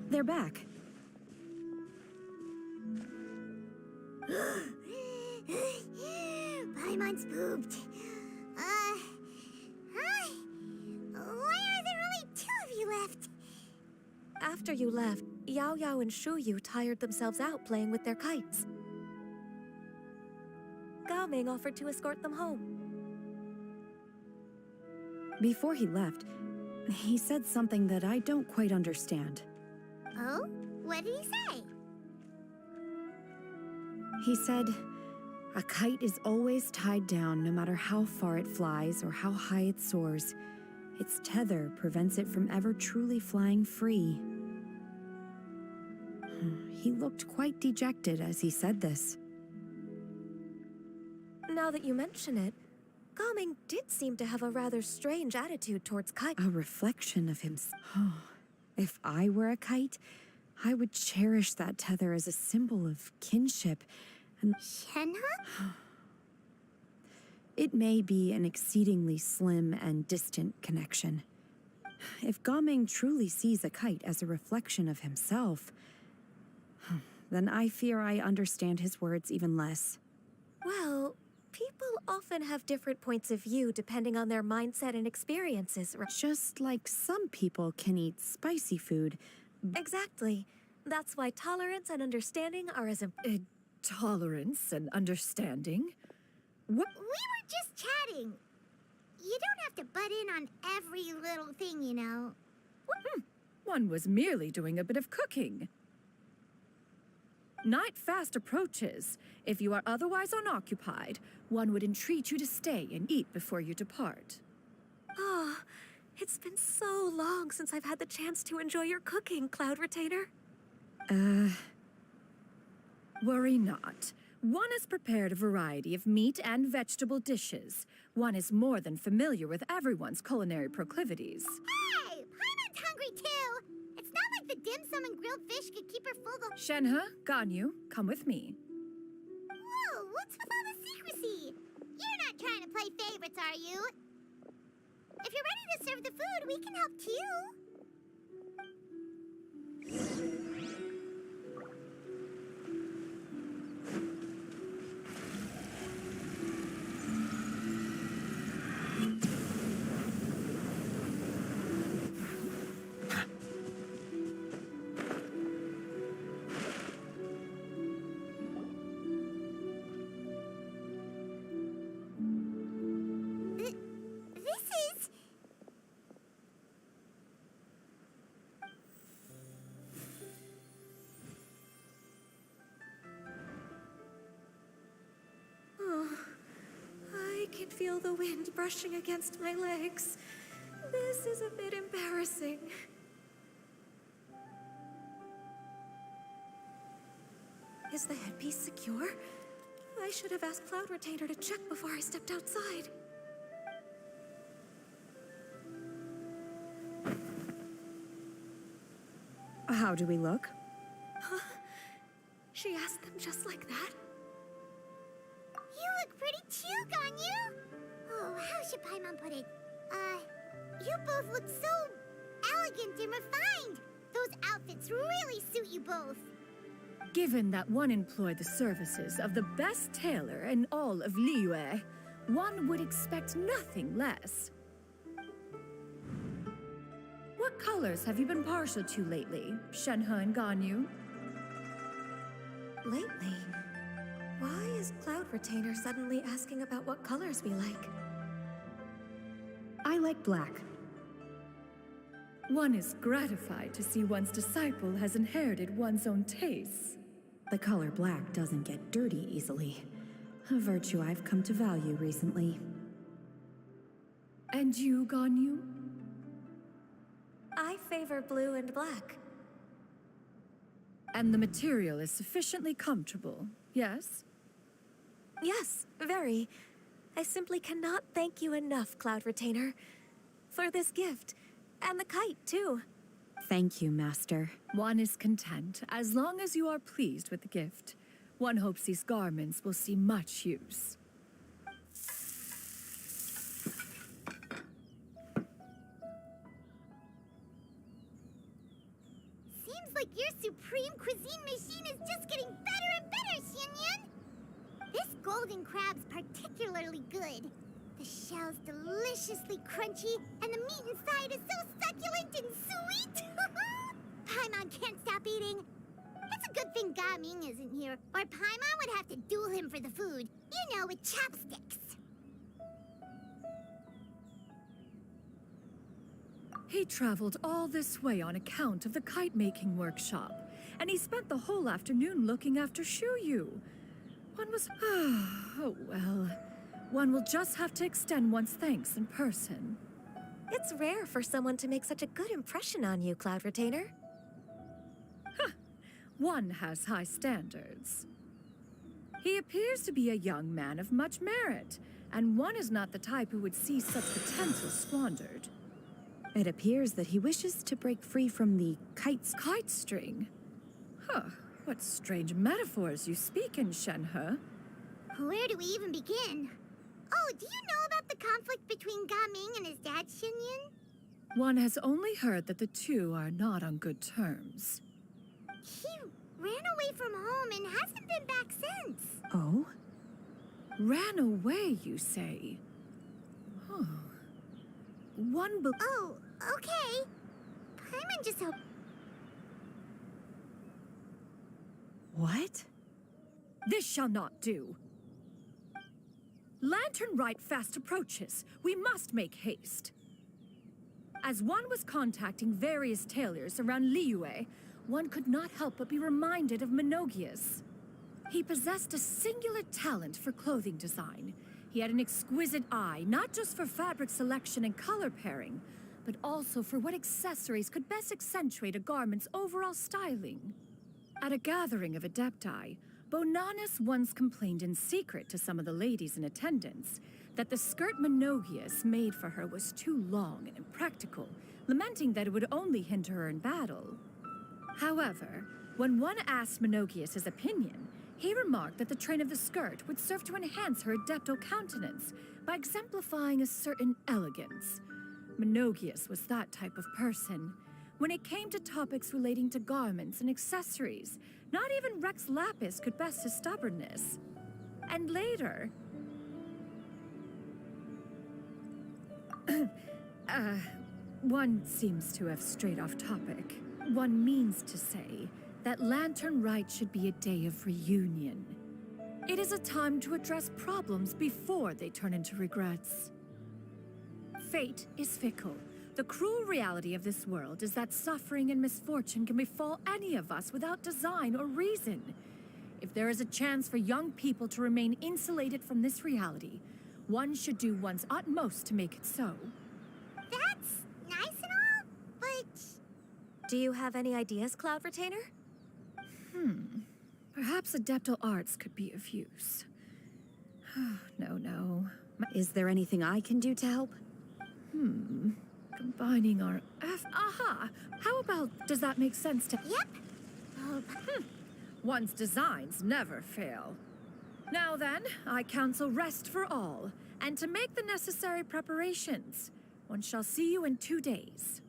They're back. Paimon's pooped. Hi. Why are there only two of you left? After you left, Yao Yao and Shu Yu tired themselves out playing with their kites. Gao Ming offered to escort them home. Before he left, he said something that I don't quite understand. Oh? What did he say? He said, a kite is always tied down no matter how far it flies or how high it soars. Its tether prevents it from ever truly flying free. He looked quite dejected as he said this. Now that you mention it, Gao Ming did seem to have a rather strange attitude towards kites. A reflection of himself. If I were a kite, I would cherish that tether as a symbol of kinship. And Shenhe? it may be an exceedingly slim and distant connection. If Gao Ming truly sees a kite as a reflection of himself, then I fear I understand his words even less. Well, people often have different points of view depending on their mindset and experiences. Just like some people can eat spicy food. Exactly. That's why tolerance and understanding are as important. Tolerance and understanding? What? We were just chatting. You don't have to butt in on every little thing, you know. One was merely doing a bit of cooking. Night fast approaches. If you are otherwise unoccupied, one would entreat you to stay and eat before you depart. Oh, it's been so long since I've had the chance to enjoy your cooking, Cloud Retainer. Worry not. One has prepared a variety of meat and vegetable dishes. One is more than familiar with everyone's culinary proclivities. Hey, Paimon's hungry too. It's not like the dim sum and grilled fish could keep her full the... Shenhe, GENSHIN, come with me. Whoa, what's with all the secrecy? You're not trying to play favorites, are you? If you're ready to serve the food, we can help too. I can feel the wind brushing against my legs. This is a bit embarrassing. Is the headpiece secure? I should have asked Cloud Retainer to check before I stepped outside. How do we look? Huh? She asked them just like that? You look pretty too, GENSHIN. Oh, how should Paimon put it? You both look so elegant and refined. Those outfits really suit you both. Given that one employed the services of the best tailor in all of Liyue, one would expect nothing less. What colors have you been partial to lately, Shenhe and GENSHIN? Lately? Why is Cloud Retainer suddenly asking about what colors we like? I like black. One is gratified to see one's disciple has inherited one's own tastes. The color black doesn't get dirty easily. A virtue I've come to value recently. And you, GENSHIN? I favor blue and black. And the material is sufficiently comfortable, yes? Yes, very. I simply cannot thank you enough, Cloud Retainer, for this gift. And the kite, too. Thank you, Master. One is content, as long as you are pleased with the gift. One hopes these garments will see much use. Seems like your supreme cuisine machine is just getting better and better, XIANYUN. This golden crab's particularly good. The shell's deliciously crunchy, and the meat inside is so succulent and sweet. Paimon can't stop eating. It's a good thing GENSHIN isn't here, or Paimon would have to duel him for the food. You know, with chopsticks. He traveled all this way on account of the kite-making workshop, and he spent the whole afternoon looking after Shuyu. One was... oh, well... One will just have to extend one's thanks in person. It's rare for someone to make such a good impression on you, Cloud Retainer. One has high standards. He appears to be a young man of much merit, and one is not the type who would see such potential squandered. It appears that he wishes to break free from the kite string? Huh, what strange metaphors you speak in, Shenhe. Where do we even begin? Oh, do you know about the conflict between GENSHIN and his dad, XIANYUN? One has only heard that the two are not on good terms. He ran away from home and hasn't been back since. Oh? Ran away, you say? Huh. Oh, okay. Paimon just hope. What? This shall not do. Lantern Rite fast approaches. We must make haste. As one was contacting various tailors around Liyue, one could not help but be reminded of Menogias. He possessed a singular talent for clothing design. He had an exquisite eye, not just for fabric selection and color pairing, but also for what accessories could best accentuate a garment's overall styling. At a gathering of Adepti, Bonanis once complained in secret to some of the ladies in attendance that the skirt Menogias made for her was too long and impractical, lamenting that it would only hinder her in battle. However, when one asked Menogias his opinion, he remarked that the train of the skirt would serve to enhance her adeptal countenance by exemplifying a certain elegance. Menogias was that type of person. When it came to topics relating to garments and accessories, not even Rex Lapis could best his stubbornness. And later... one seems to have strayed off topic. One means to say that Lantern Rite should be a day of reunion. It is a time to address problems before they turn into regrets. Fate is fickle. The cruel reality of this world is that suffering and misfortune can befall any of us without design or reason. If there is a chance for young people to remain insulated from this reality, one should do one's utmost to make it so. That's nice and all, but... Do you have any ideas, Cloud Retainer? Perhaps adeptal arts could be of use. No. Is there anything I can do to help? Combining our Aha! How about, does that make sense to... Yep. One's designs never fail. Now then, I counsel rest for all, and to make the necessary preparations. One shall see you in 2 days.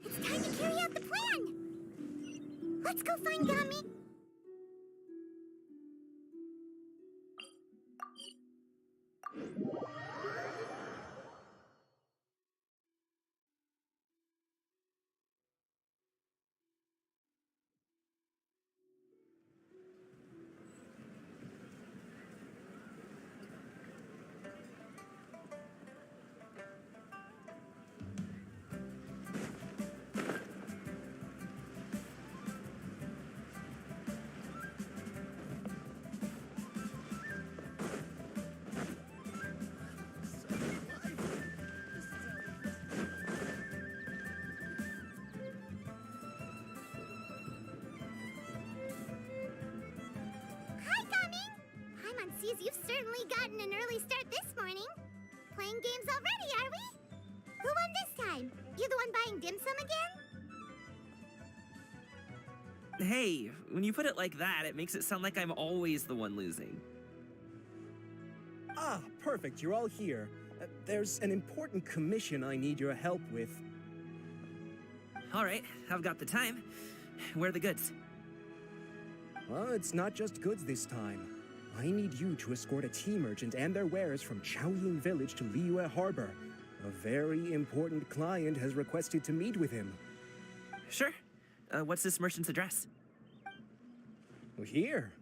It's time to carry out the plan! Let's go find Gami! Sees you've certainly gotten an early start this morning. Playing games already, are we? Who won this time? You the one buying dim sum again? Hey, when you put it like that, it makes it sound like I'm always the one losing. Ah, perfect. You're all here. There's an important commission I need your help with. All right, I've got the time. Where are the goods? Well, it's not just goods this time. I need you to escort a tea merchant and their wares from Chaoying Village to Liyue Harbor. A very important client has requested to meet with him. Sure. What's this merchant's address? Here.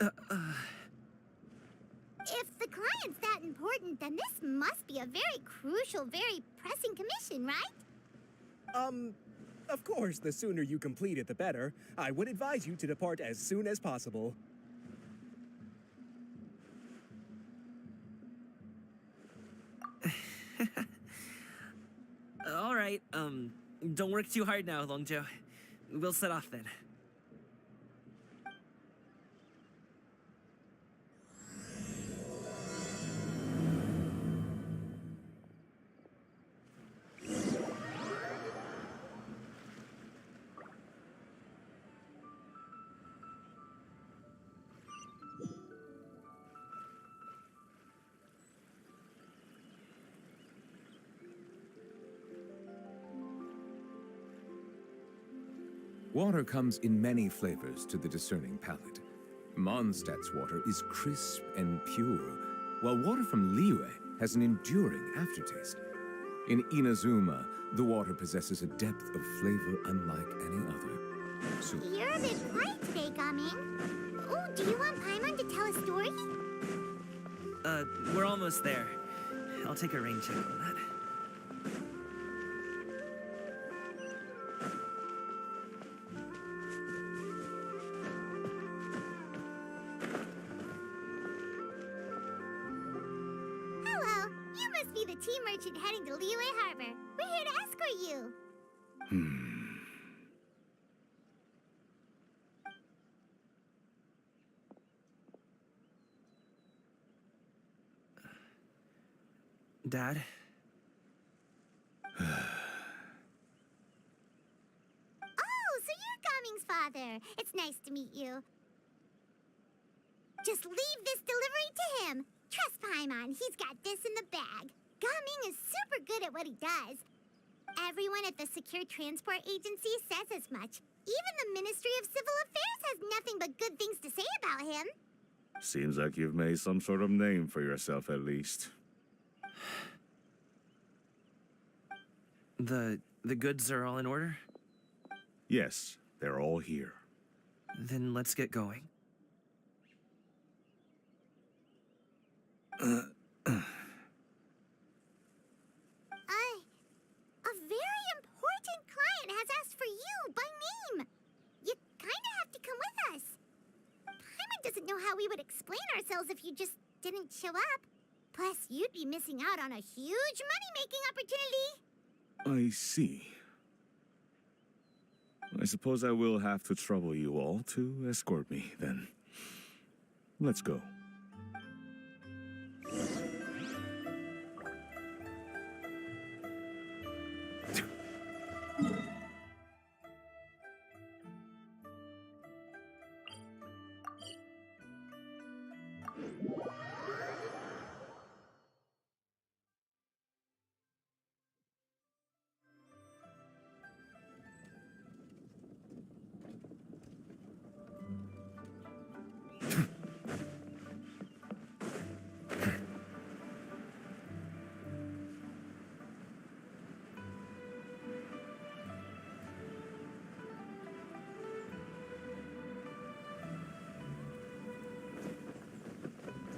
If the client's that important, then this must be a very crucial, very pressing commission, right? Of course, the sooner you complete it, the better. I would advise you to depart as soon as possible. All right, don't work too hard now, Longjo. We'll set off then. Water comes in many flavors to the discerning palate. Mondstadt's water is crisp and pure, while water from Liyue has an enduring aftertaste. In Inazuma, the water possesses a depth of flavor unlike any other. So You're a bit quiet today, Gaming. Oh, do you want Paimon to tell a story? We're almost there. I'll take a rain check on that. Hello, you must be the tea merchant heading to Liyue Harbor. We're here to escort you. Dad? Oh, so you're Gaming's father. It's nice to meet you. Just leave this delivery to him. Trust Paimon, he's got this in the bag. Gaming is super good at what he does. Everyone at the Secure Transport Agency says as much. Even the Ministry of Civil Affairs has nothing but good things to say about him. Seems like you've made some sort of name for yourself, at least. The goods are all in order? Yes, they're all here. Then let's get going. A very important client has asked for you by name. You kinda have to come with us. Paimon doesn't know how we would explain ourselves if you just didn't show up. Plus, you'd be missing out on a huge money-making opportunity. I see. I suppose I will have to trouble you all to escort me, then. Let's go.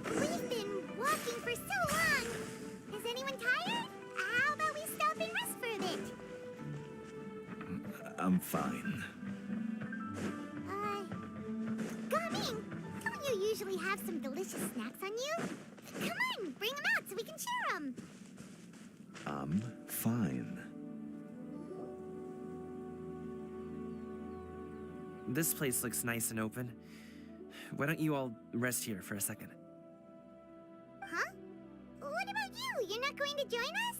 We've been walking for so long. Is anyone tired? How about we stop and rest for a bit? I'm fine. Gaming, don't you usually have some delicious snacks on you? Come on, bring them out so we can share them. I'm fine. This place looks nice and open. Why don't you all rest here for a second? Huh? What about you? You're not going to join us?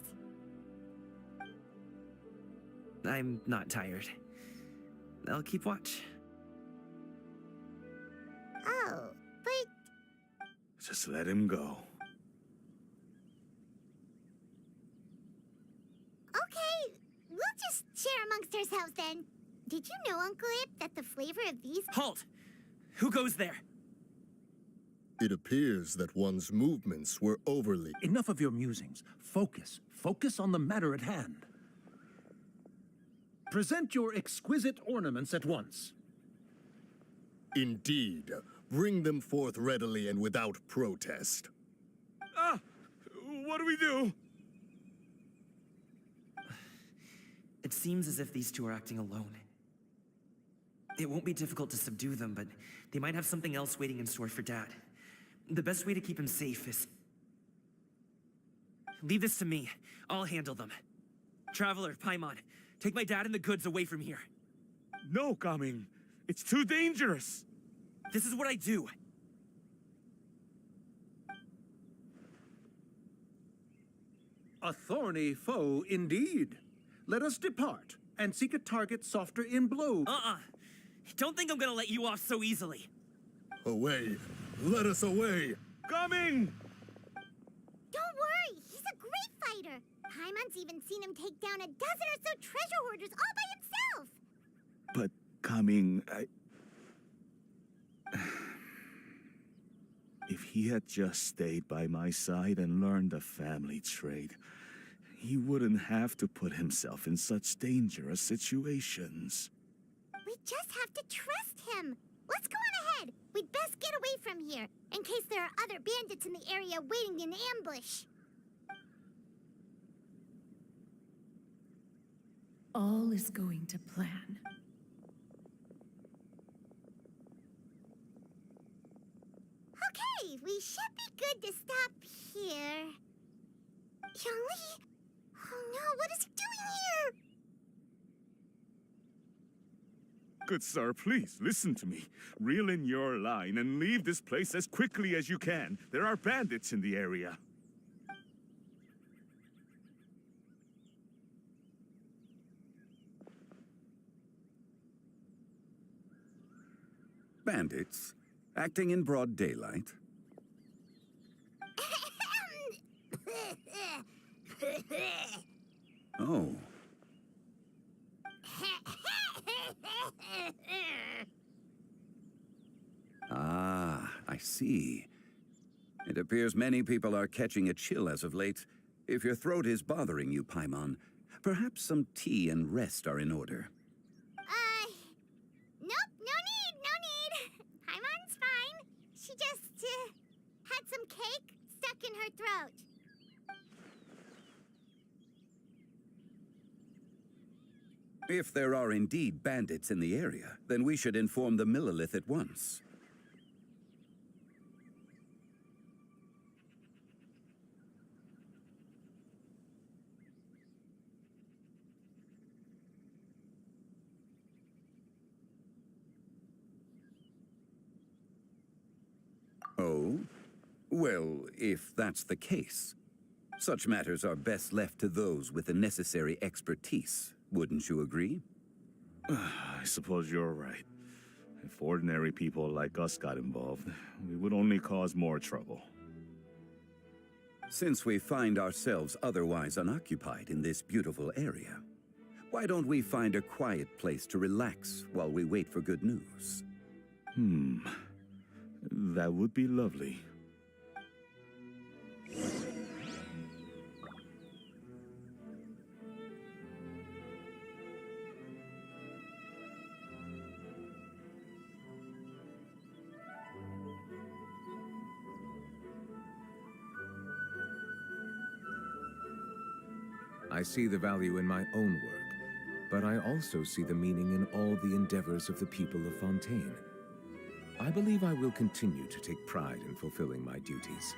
I'm not tired. I'll keep watch. Oh, but Just let him go. okay. We'll just share amongst ourselves then. Did you know, Uncle Ip, that the flavor of these... Halt! Who goes there? It appears that one's movements were overly... Enough of your musings. Focus. Focus on the matter at hand. Present your exquisite ornaments at once. Indeed. Bring them forth readily and without protest. Ah! What do we do? It seems as if these two are acting alone. It won't be difficult to subdue them, but they might have something else waiting in store for Dad. The best way to keep him safe is... Leave this to me. I'll handle them. Traveler, Paimon, take my dad and the goods away from here. No, Gaming. It's too dangerous. This is what I do. A thorny foe indeed. Let us depart and seek a target softer in blow. Don't think I'm gonna let you off so easily. Away! Let us away! Coming! Don't worry, he's a great fighter. Paimon's even seen him take down a dozen or so treasure hoarders all by himself. But Coming, If he had just stayed by my side and learned the family trade, he wouldn't have to put himself in such dangerous situations. We just have to trust him. Let's go on ahead. We'd best get away from here, in case there are other bandits in the area waiting in ambush. All is going to plan. Okay, we should be good to stop here. Yongli? Oh no, what is he doing here? Good sir, please, listen to me. Reel in your line and leave this place as quickly as you can. There are bandits in the area. Bandits? Acting in broad daylight? Oh. Ah, I see. It appears many people are catching a chill as of late. If your throat is bothering you, Paimon, perhaps some tea and rest are in order. Nope, no need. Paimon's fine. She just, had some cake stuck in her throat. If there are indeed bandits in the area, then we should inform the Millelith at once. Oh? Well, if that's the case, such matters are best left to those with the necessary expertise. Wouldn't you agree? I suppose you're right. If ordinary people like us got involved, we would only cause more trouble. Since we find ourselves otherwise unoccupied in this beautiful area, why don't we find a quiet place to relax while we wait for good news? That would be lovely. I see the value in my own work, but I also see the meaning in all the endeavors of the people of Fontaine. I believe I will continue to take pride in fulfilling my duties.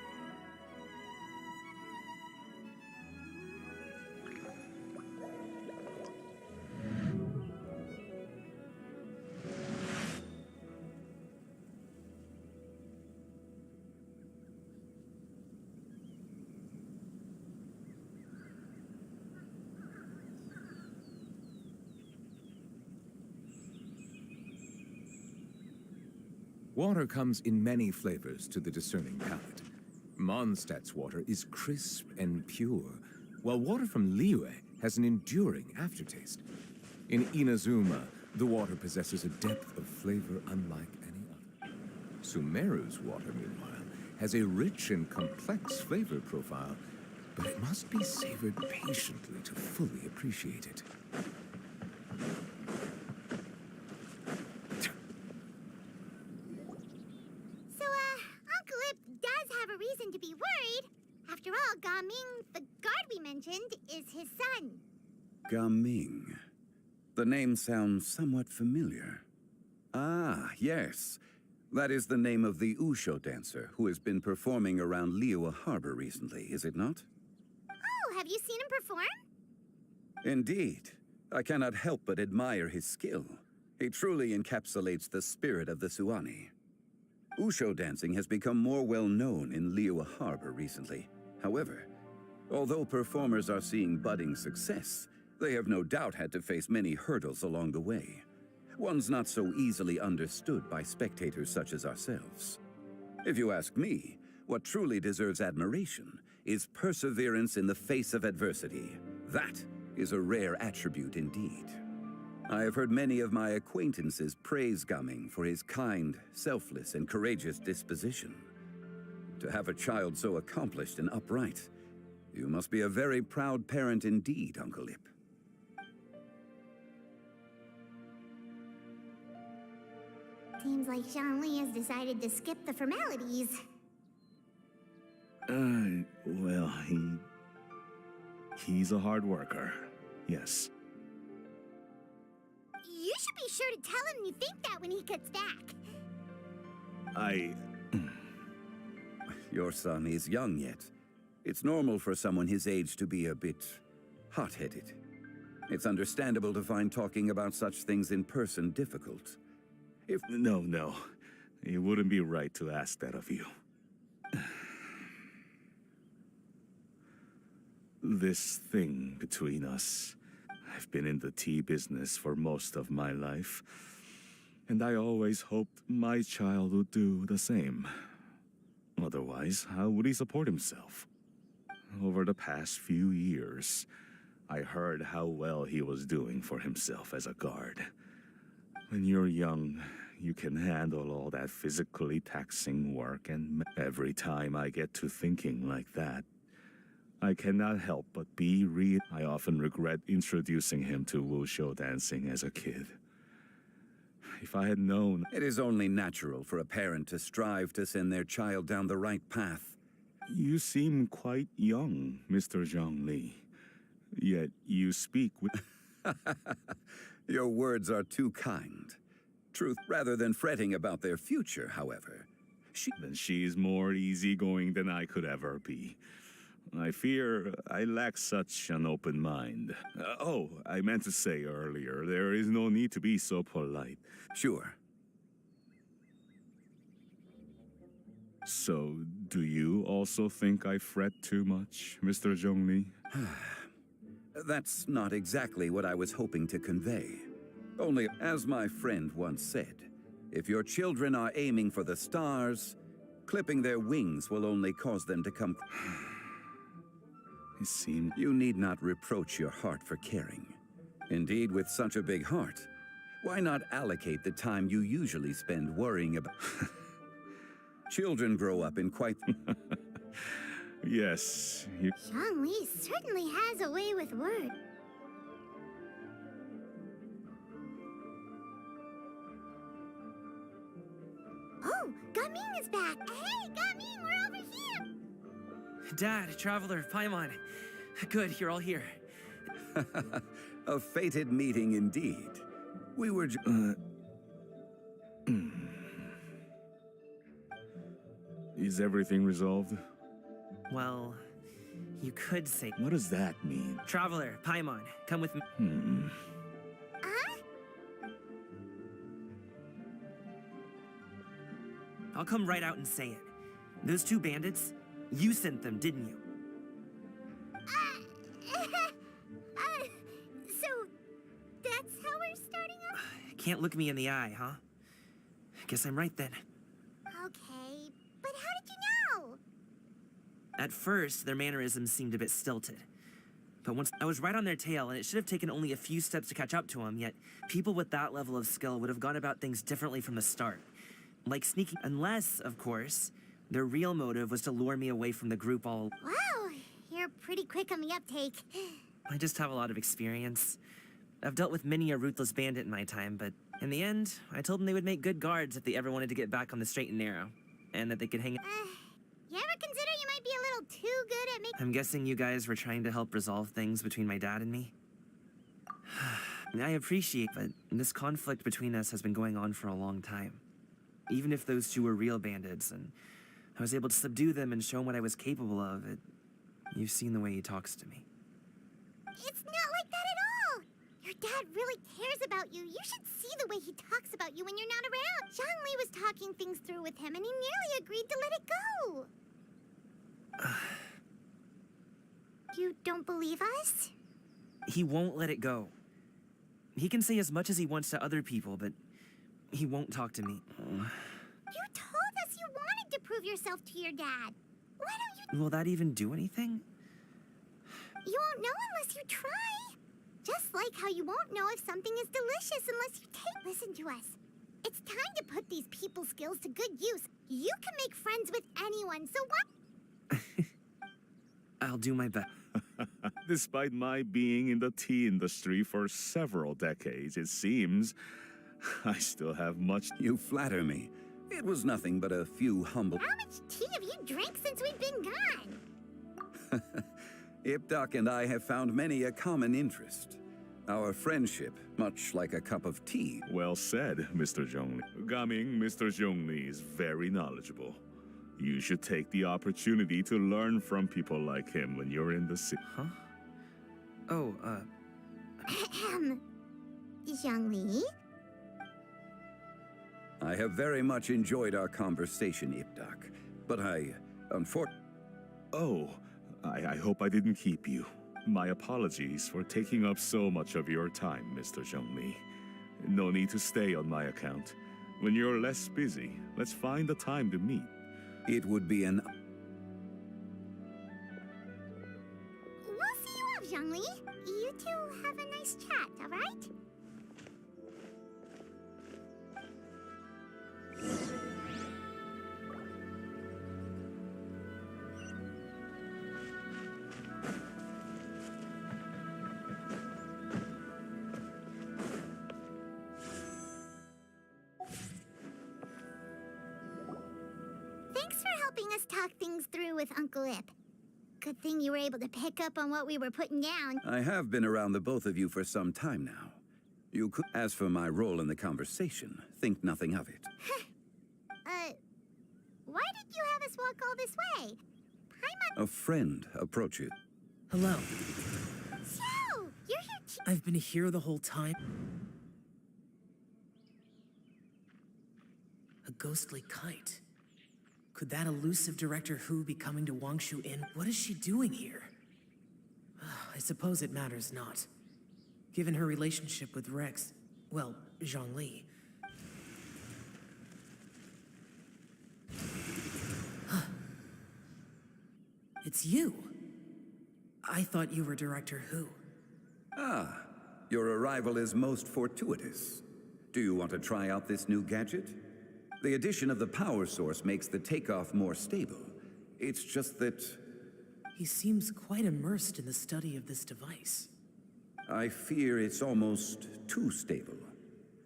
Water comes in many flavors to the discerning palate. Mondstadt's water is crisp and pure, while water from Liyue has an enduring aftertaste. In Inazuma, the water possesses a depth of flavor unlike any other. Sumeru's water, meanwhile, has a rich and complex flavor profile, but it must be savored patiently to fully appreciate it. To be worried. After all, Gaming, the guard we mentioned, is his son. Gaming. The name sounds somewhat familiar. Ah, yes. That is the name of the Usho dancer who has been performing around Liyue Harbor recently, is it not? Oh, have you seen him perform? Indeed. I cannot help but admire his skill. He truly encapsulates the spirit of the Suani. Usho dancing has become more well known in Liyue Harbor recently. However, although performers are seeing budding success, they have no doubt had to face many hurdles along the way. Ones not so easily understood by spectators such as ourselves. If you ask me, what truly deserves admiration is perseverance in the face of adversity. That is a rare attribute indeed. I have heard many of my acquaintances praise Gaming for his kind, selfless, and courageous disposition. To have a child so accomplished and upright, you must be a very proud parent indeed, Uncle Lip. Seems like Zhongli has decided to skip the formalities. Well, he's a hard worker. Yes. You should be sure to tell him you think that when he gets back. Your son is young yet. It's normal for someone his age to be a bit hot-headed. It's understandable to find talking about such things in person difficult. No. It wouldn't be right to ask that of you. This thing between us. I've been in the tea business for most of my life, and I always hoped my child would do the same. Otherwise, how would he support himself? Over the past few years, I heard how well he was doing for himself as a guard. When you're young, you can handle all that physically taxing work, and every time I get to thinking like that, I cannot help but I often regret introducing him to wushu dancing as a kid. If I had known... It is only natural for a parent to strive to send their child down the right path. You seem quite young, Mr. Zhongli. Yet you speak with... Your words are too kind. Truth, rather than fretting about their future, however. She's more easygoing than I could ever be. I fear I lack such an open mind. I meant to say earlier, there is no need to be so polite. Sure. So, do you also think I fret too much, Mr. Zhongli? That's not exactly what I was hoping to convey. Only, as my friend once said, if your children are aiming for the stars, clipping their wings will only cause them to come... It seemed... You need not reproach your heart for caring. Indeed, with such a big heart, why not allocate the time you usually spend worrying about... Children grow up in quite... Yes, Zhongli certainly has a way with words. Oh, Gaming is back! Hey, Gaming, we're over here! Dad, Traveler, Paimon. Good, you're all here. A fated meeting indeed. We were Is everything resolved? Well, you could say... What does that mean? Traveler, Paimon, come with me. I'll come right out and say it. Those two bandits, you sent them, didn't you? So, that's how we're starting off? Can't look me in the eye, huh? Guess I'm right then. Okay, but how did you know? At first, their mannerisms seemed a bit stilted. But once I was right on their tail, and it should have taken only a few steps to catch up to them, yet people with that level of skill would have gone about things differently from the start. Like sneaking, unless, of course, their real motive was to lure me away from the group all... Wow, you're pretty quick on the uptake. I just have a lot of experience. I've dealt with many a ruthless bandit in my time, but in the end, I told them they would make good guards if they ever wanted to get back on the straight and narrow, and that they could hang... You ever consider you might be a little too good at making... I'm guessing you guys were trying to help resolve things between my dad and me? I appreciate, but this conflict between us has been going on for a long time. Even if those two were real bandits, and I was able to subdue them and show him what I was capable of, you've seen the way he talks to me. It's not like that at all! Your dad really cares about you. You should see the way he talks about you when you're not around. Zhongli was talking things through with him, and he nearly agreed to let it go. You don't believe us? He won't let it go. He can say as much as he wants to other people, but he won't talk to me. You told us you wanted to prove yourself to your dad. Why don't you... Will that even do anything? You won't know unless you try. Just like how you won't know if something is delicious unless you take... Listen to us. It's time to put these people skills to good use. You can make friends with anyone, so what? I'll do my best. Despite my being in the tea industry for several decades, it seems I still have much... You flatter me. It was nothing but a few humble... How much tea have you drank since we've been gone? Ipdak and I have found many a common interest. Our friendship, much like a cup of tea. Well said, Mr. Zhongli. Gaming, Mr. Zhongli is very knowledgeable. You should take the opportunity to learn from people like him when you're in the city. Huh? Oh, Zhongli? I have very much enjoyed our conversation, Ipdak, but Oh, I hope I didn't keep you. My apologies for taking up so much of your time, Mr. Zhongli. No need to stay on my account. When you're less busy, let's find a time to meet. It would be an... We'll see you off, Zhongli. You two have a nice chat, all right? Thanks for helping us talk things through with Uncle Ip. Good thing you were able to pick up on what we were putting down. I have been around the both of you for some time now. You could... As for my role in the conversation, think nothing of it. Why did you have us walk all this way? A friend approaches. hello. So, you're here too. I've been here the whole time. A ghostly kite. Could that elusive Director Hu be coming to Wangshu Inn? What is she doing here? I suppose it matters not. Given her relationship with Rex, well, Zhongli. It's you. I thought you were Director Hu. Ah, your arrival is most fortuitous. Do you want to try out this new gadget? The addition of the power source makes the takeoff more stable. It's just that... He seems quite immersed in the study of this device. I fear it's almost too stable.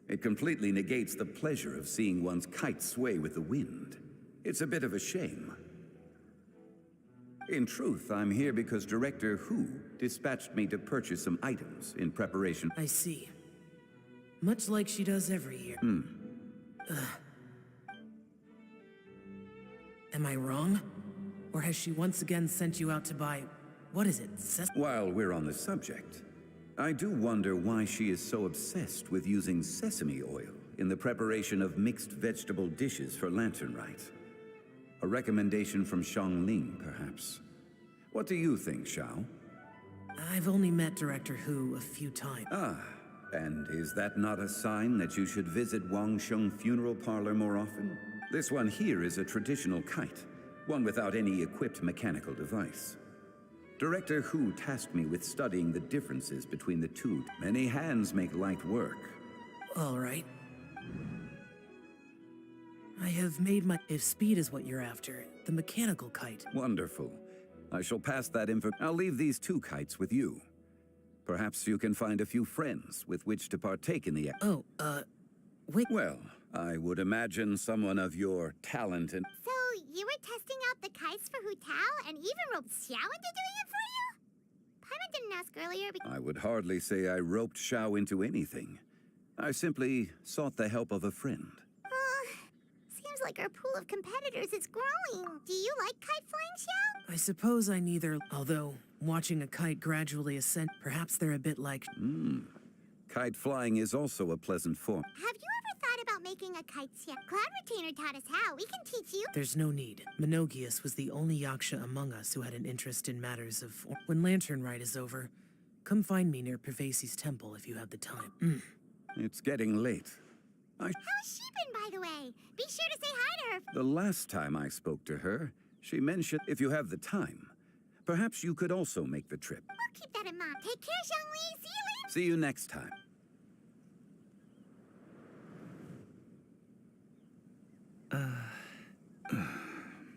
It completely negates the pleasure of seeing one's kite sway with the wind. It's a bit of a shame. In truth, I'm here because Director Hu dispatched me to purchase some items in preparation... I see. Much like she does every year. Am I wrong? Or has she once again sent you out to buy... what is it, While we're on the subject, I do wonder why she is so obsessed with using sesame oil in the preparation of mixed vegetable dishes for Lantern Rite. A recommendation from Xiangling, perhaps. What do you think, Xiao? I've only met Director Hu a few times. Ah, and is that not a sign that you should visit Wangsheng Funeral Parlor more often? This one here is a traditional kite, one without any equipped mechanical device. Director Hu tasked me with studying the differences between the two. Many hands make light work. All right. I have made my... If speed is what you're after, the mechanical kite. Wonderful. I shall pass that info. I'll leave these two kites with you. Perhaps you can find a few friends with which to partake in the... Oh, wait. Well, I would imagine someone of your talent and... So, you were testing out the kites for Hu Tao and even roped Xiao into doing it for you? Paimon didn't ask earlier I would hardly say I roped Xiao into anything. I simply sought the help of a friend. Seems like our pool of competitors is growing. Do you like kite flying, Xiao? I suppose I neither, although watching a kite gradually ascend, perhaps they're a bit like... Kite flying is also a pleasant form. Have you ever thought about making a kite, Xiao? Cloud Retainer taught us how. We can teach you. There's no need. Menogius was the only Yaksha among us who had an interest in matters of... When Lantern Rite is over, come find me near Pervasi's temple if you have the time. It's getting late. How has she been, by the way? Be sure to say hi to her. The last time I spoke to her, she mentioned if you have the time, perhaps you could also make the trip. We'll keep that in mind. Take care, Zhongli. See you later. See you next time.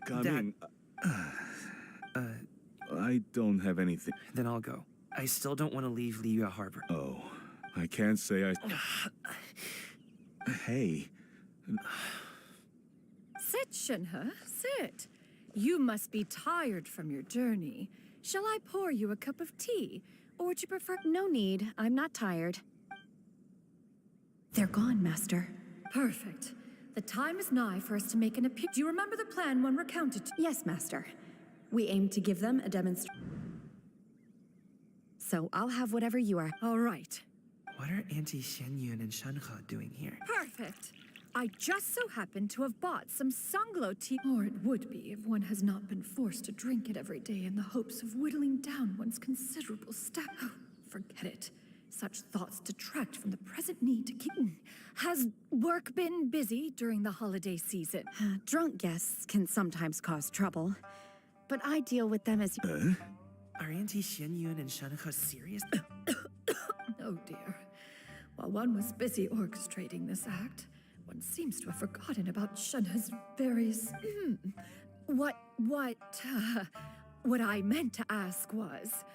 Coming. I don't have anything. Then I'll go. I still don't want to leave Liyue Harbor. Oh, I can't say I... Hey. Sit, Shenhe, sit. You must be tired from your journey. Shall I pour you a cup of tea? Or would you prefer... No need. I'm not tired. They're gone, Master. Perfect. The time is nigh for us to make an appeal. Do you remember the plan one recounted to? Yes, Master. We aim to give them a demonstration. So I'll have whatever you are. All right. What are Auntie XIANYUN and SHENHE doing here? Perfect. I just so happen to have bought some Sanglo tea. Or it would be if one has not been forced to drink it every day in the hopes of whittling down one's considerable staff. Oh, forget it. Such thoughts detract from the present need to keep... Has work been busy during the holiday season? Drunk guests can sometimes cause trouble, but I deal with them as... Are Auntie XIANYUN and SHENHE serious? Oh dear. While one was busy orchestrating this act, one seems to have forgotten about Shenhe's various... What I meant to ask was,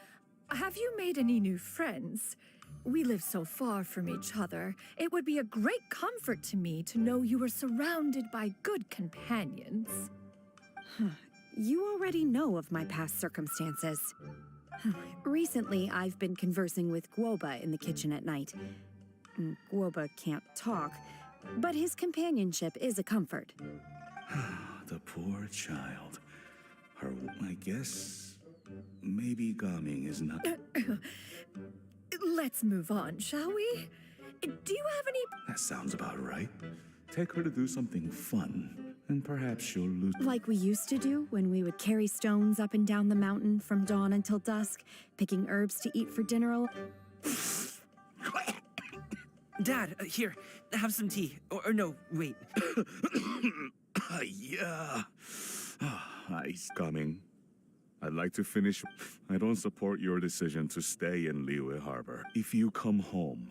have you made any new friends? We live so far from each other. It would be a great comfort to me to know you were surrounded by good companions. You already know of my past circumstances. Recently, I've been conversing with Guoba in the kitchen at night. Guoba can't talk, but his companionship is a comfort. The poor child. Her, I guess, maybe Gaming is not... Let's move on, shall we? Do you have any... That sounds about right. Take her to do something fun, and perhaps she'll lose... Like we used to do when we would carry stones up and down the mountain from dawn until dusk, picking herbs to eat for dinner. Dad, here, have some tea. Or no, wait. Yeah. Ice coming. I'd like to finish. I don't support your decision to stay in Liyue Harbor. If you come home,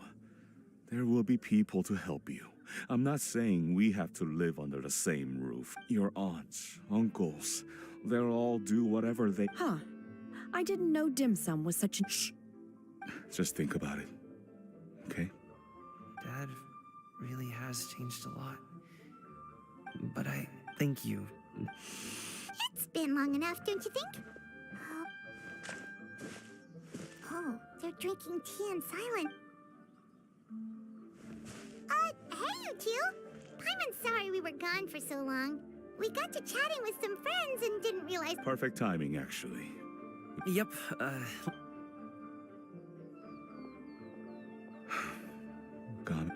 there will be people to help you. I'm not saying we have to live under the same roof. Your aunts, uncles, they'll all do whatever they... I didn't know dim sum was such a... Shh. Just think about it, okay? Dad really has changed a lot. But I thank you. It's been long enough, don't you think? Oh, they're drinking tea in silence. Hey, you two! Paimon's sorry we were gone for so long. We got to chatting with some friends and didn't realize... Perfect timing, actually. Yep, Gone.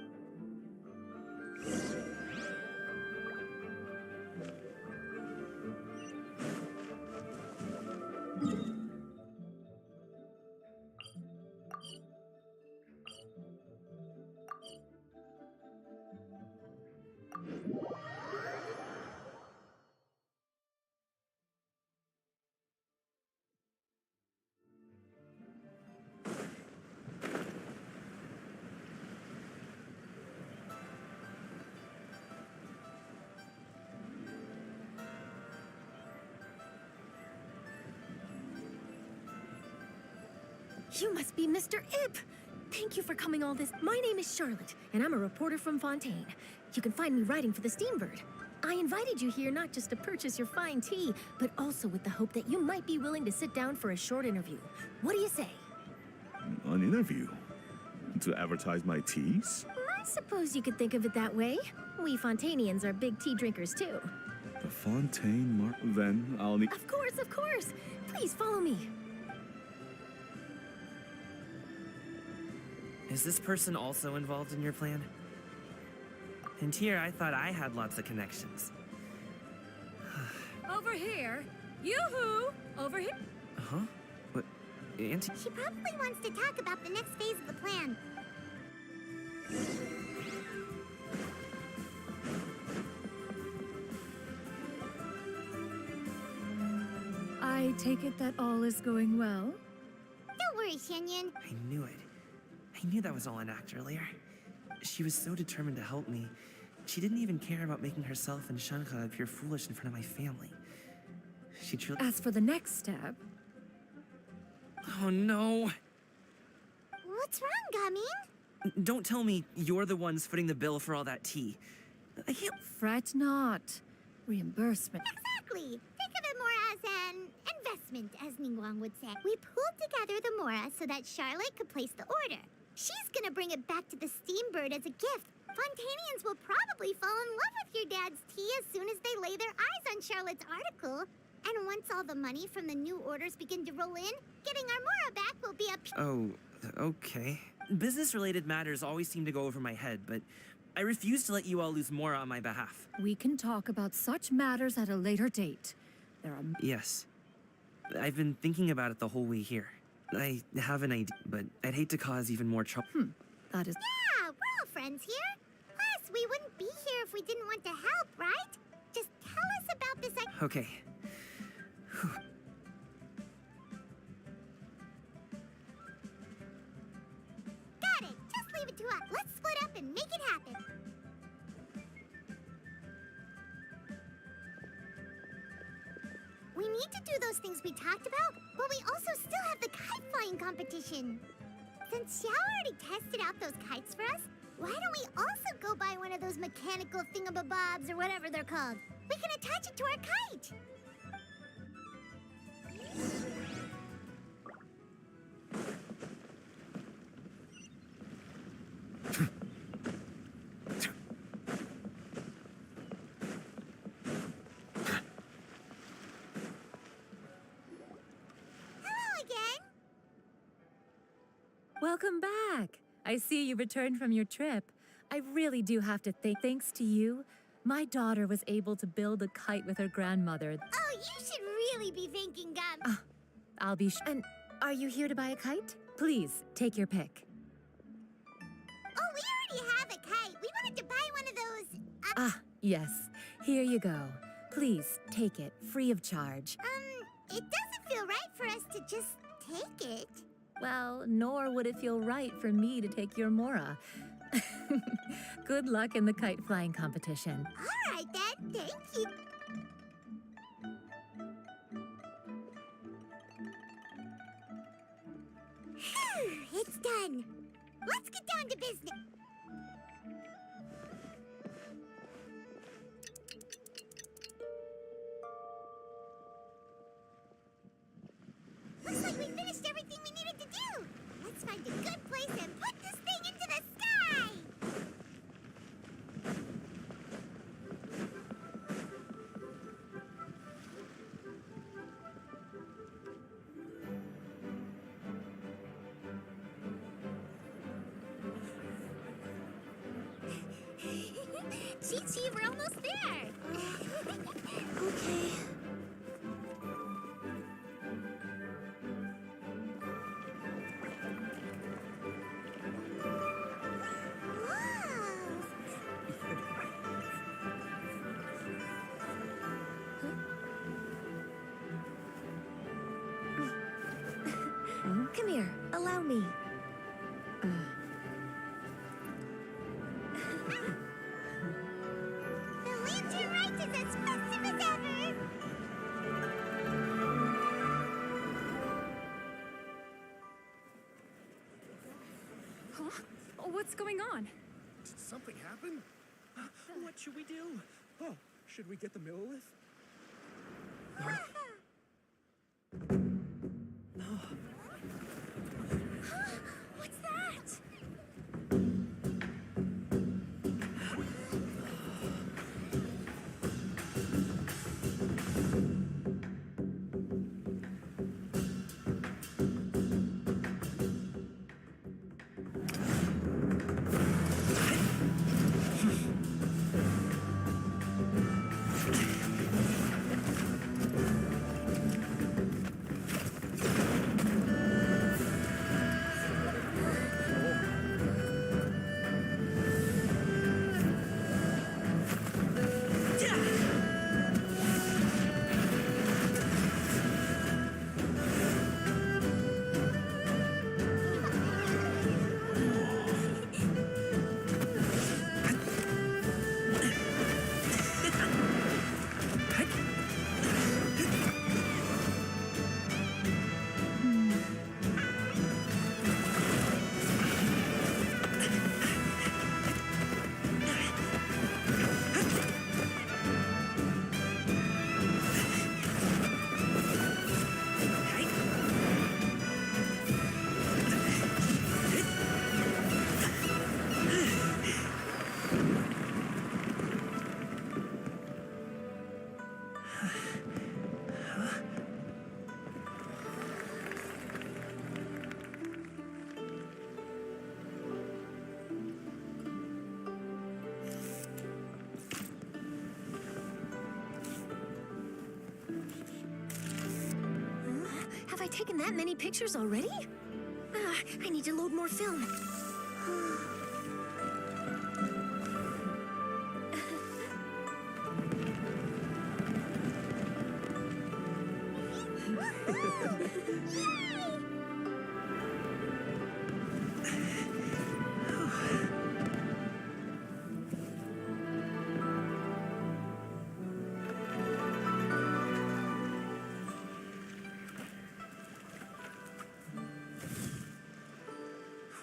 You must be Mr. Ip! Thank you for coming all this. My name is Charlotte, and I'm a reporter from Fontaine. You can find me writing for the Steambird. I invited you here not just to purchase your fine tea, but also with the hope that you might be willing to sit down for a short interview. What do you say? An interview? To advertise my teas? I suppose you could think of it that way. We Fontanians are big tea drinkers too. The Fontaine Mark. Then I'll need. Of course, of course. Please follow me. Is this person also involved in your plan? And here, I thought I had lots of connections. Over here. Yoo-hoo! Over here. Huh? What? Auntie? She probably wants to talk about the next phase of the plan. I take it that all is going well? Don't worry, SHENHE. I knew it. I knew that was all an act earlier. She was so determined to help me. She didn't even care about making herself and SHENHE appear foolish in front of my family. She truly— As for the next step, Oh no! What's wrong, Gaming? Don't tell me you're the ones footing the bill for all that tea. I can't— fret not. Reimbursement. Exactly. Think of it more as an investment, as Ningguang would say. We pulled together the Mora so that Charlotte could place the order. She's gonna bring it back to the Steambird as a gift. Fontanians will probably fall in love with your dad's tea as soon as they lay their eyes on Charlotte's article. And once all the money from the new orders begin to roll in, getting our Mora back will be a— Oh, okay. Business-related matters always seem to go over my head, but I refuse to let you all lose Mora on my behalf. We can talk about such matters at a later date. There are— Yes. I've been thinking about it the whole way here. I have an idea, but I'd hate to cause even more trouble. That is— Yeah, we're all friends here. Plus, we wouldn't be here if we didn't want to help, right? Just tell us about this— Okay. Whew. Got it. Just leave it to us. Let's split up and make it happen. We need to do those things we talked about, but we also still have the kite flying competition. Since Xiao already tested out those kites for us, why don't we also go buy one of those mechanical thingamabobs or whatever they're called? We can attach it to our kite. Welcome back. I see you returned from your trip. I really do have to thanks to you, my daughter was able to build a kite with her grandmother. Oh, you should really be thanking Gum. I'll be And are you here to buy a kite? Please, take your pick. Oh, we already have a kite. We wanted to buy one of those. Yes. Here you go. Please, take it, free of charge. It doesn't feel right for us to just take it. Well, nor would it feel right for me to take your Mora. Good luck in the kite flying competition. All right, then. Thank you. Phew, it's done. Let's get down to business. Looks like we finished everything we needed to do. Let's find a good place and put this thing into the sky. Chi-Chi, we're almost there. Okay. Come here, allow me. The Lantern Rite is as festive as ever! Huh? What's going on? Did something happen? What should we do? Oh, should we get the Millilith? I taken that many pictures already? I need to load more film.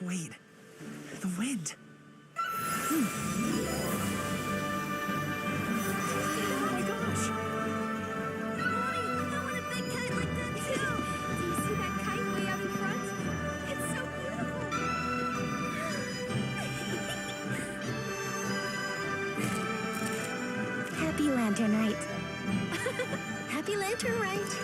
Wait, the wind. Oh my gosh! I want a big kite like that too. Do you see that kite way out in front? It's so beautiful. Happy Lantern Rite. Happy Lantern Rite.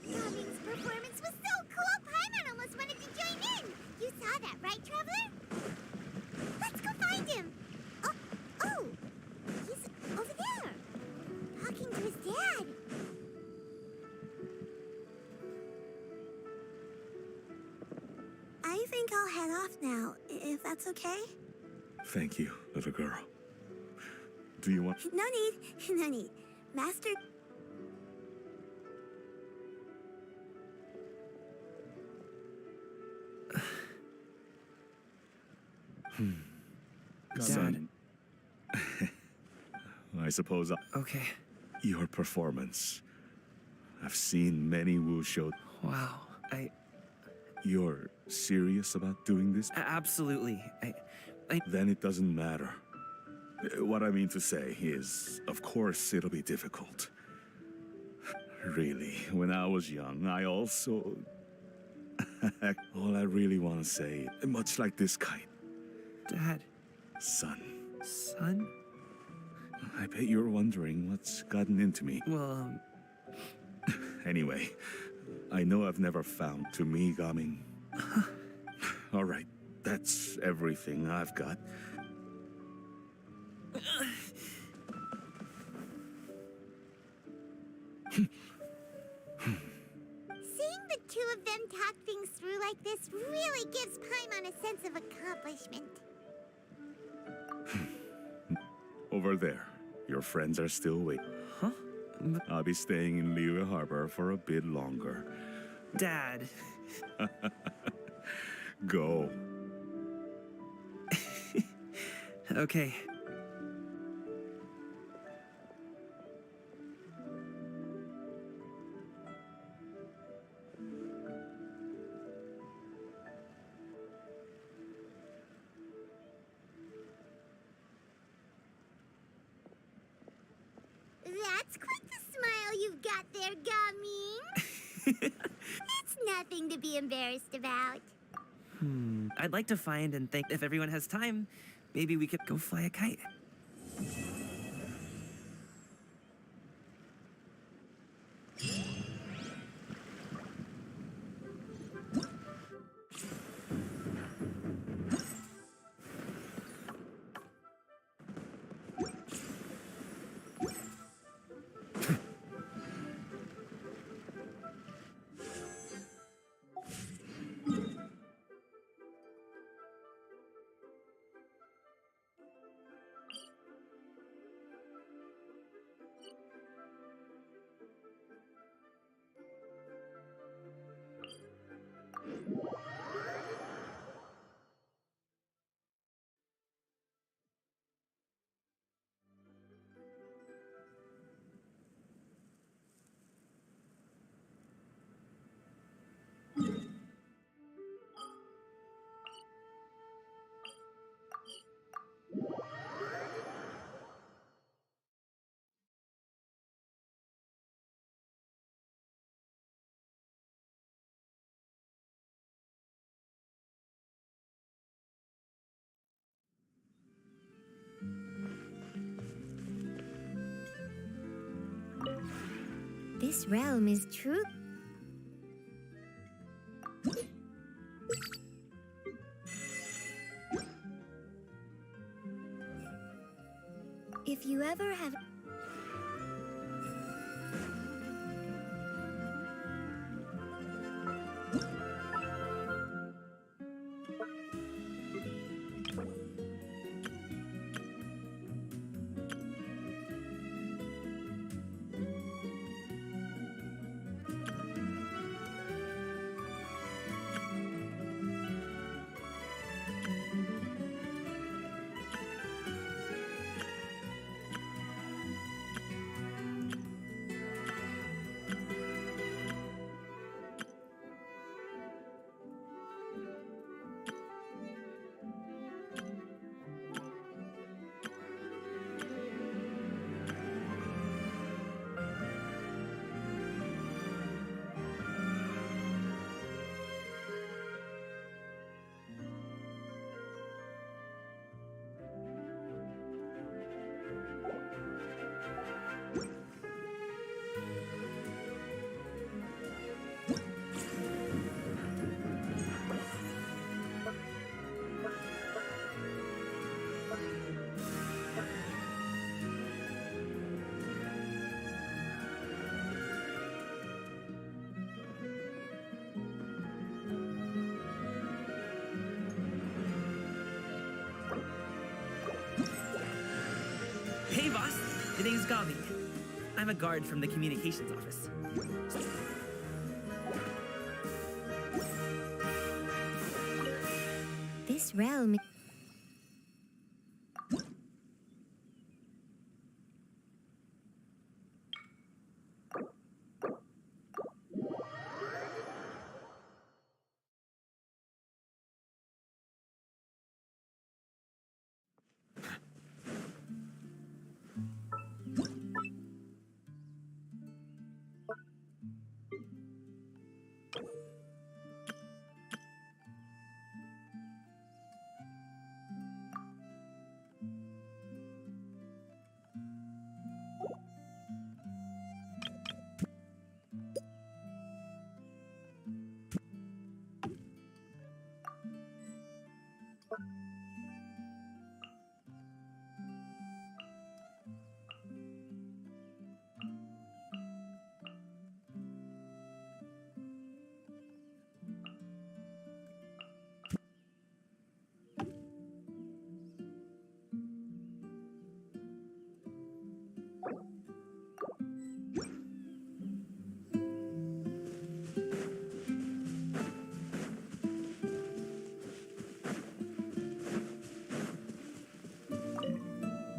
Gaming's performance was so cool, Paimon almost wanted to join in. You saw that, right, Traveler? Let's go find him. Oh, he's over there, talking to his dad. I think I'll head off now, if that's okay. Thank you, little girl. Do you want... No need, no need. Master... Son. I suppose Okay. your performance. I've seen many Wu shows. Wow. You're serious about doing this? Absolutely. Then it doesn't matter. What I mean to say is, of course, it'll be difficult. Really, when I was young, I also... All I really want to say, much like this kite. Dad. Son. Son? I bet you're wondering what's gotten into me. Well, Anyway, I know I've never found to me, Gaming. All right, that's everything I've got. Seeing the two of them talk things through like this really gives Paimon a sense of accomplishment. Over there, your friends are still waiting. Huh? I'll be staying in Liyue Harbor for a bit longer. Dad. Go. Okay. That's quite the smile you've got there, Gaming. It's nothing to be embarrassed about. I'd like to find and think if everyone has time, maybe we could go fly a kite. This realm is true. If you ever have... Hey, boss. My name's Gami. I'm a guard from the communications office. This realm...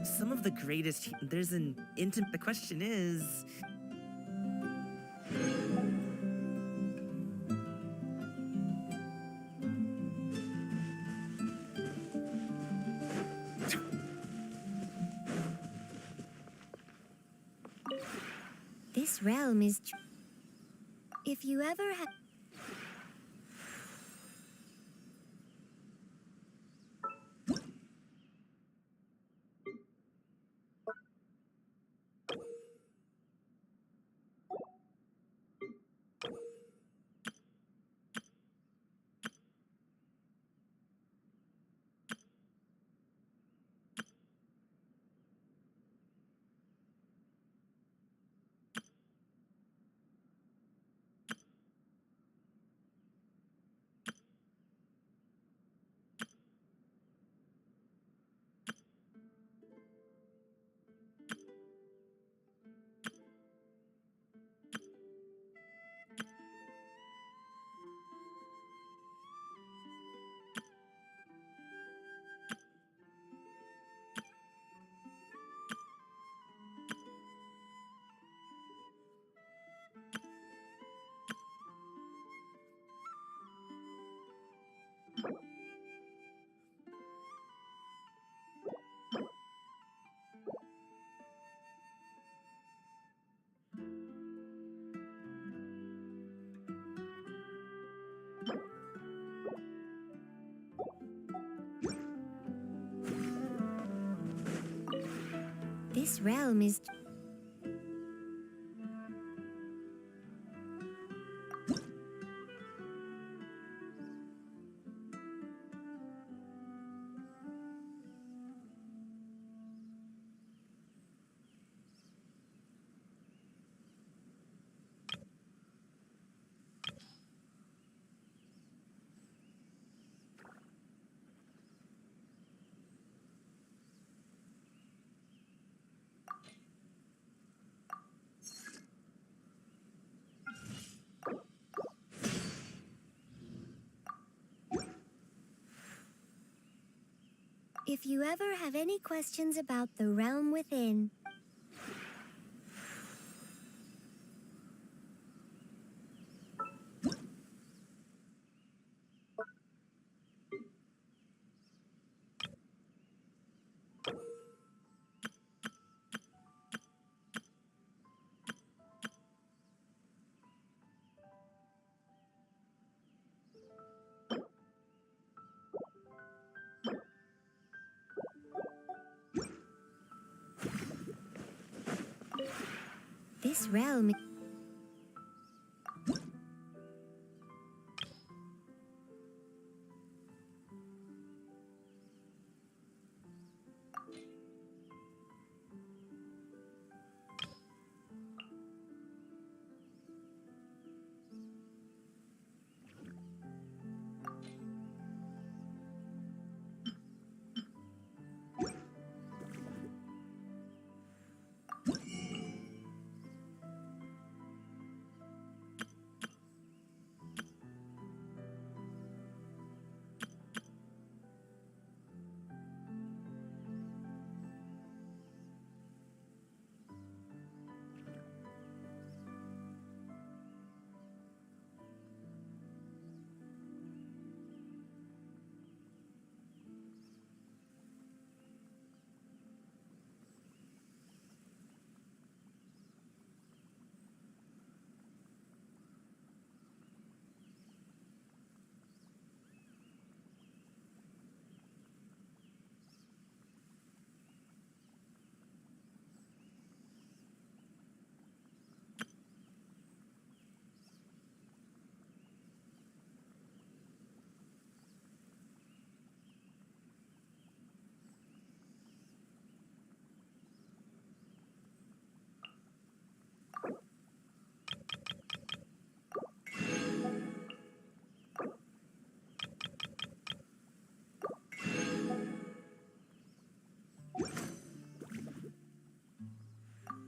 Some of the greatest... There's an intimate... The question is... This realm is... If you ever have... This realm is... If you ever have any questions about the realm within, this realm.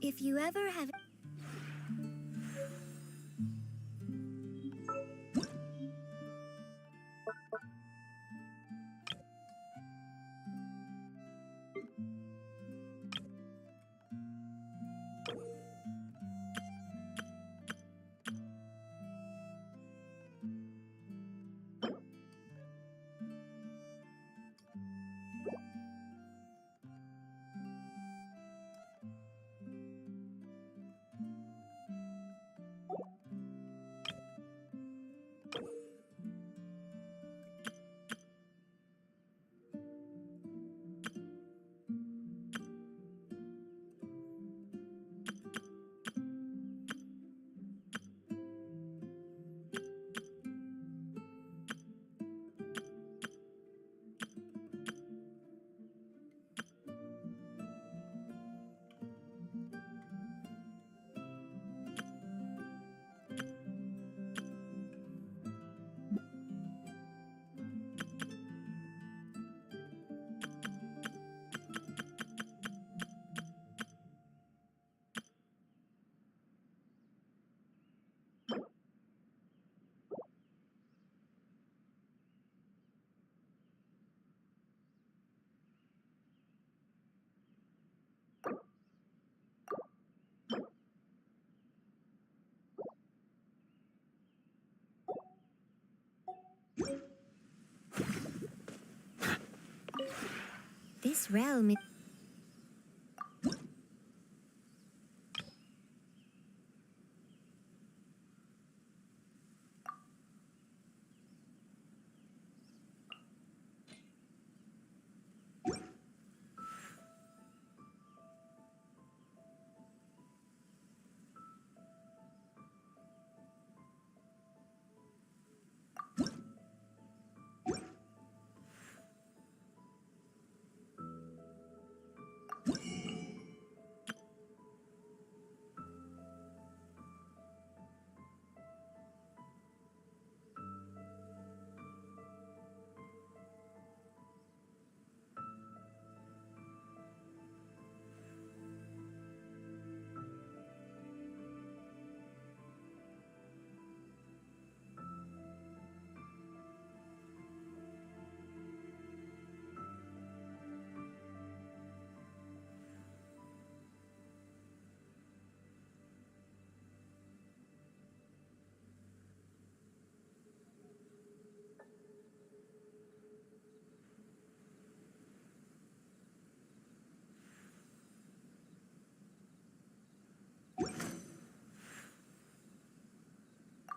If you ever have this realm.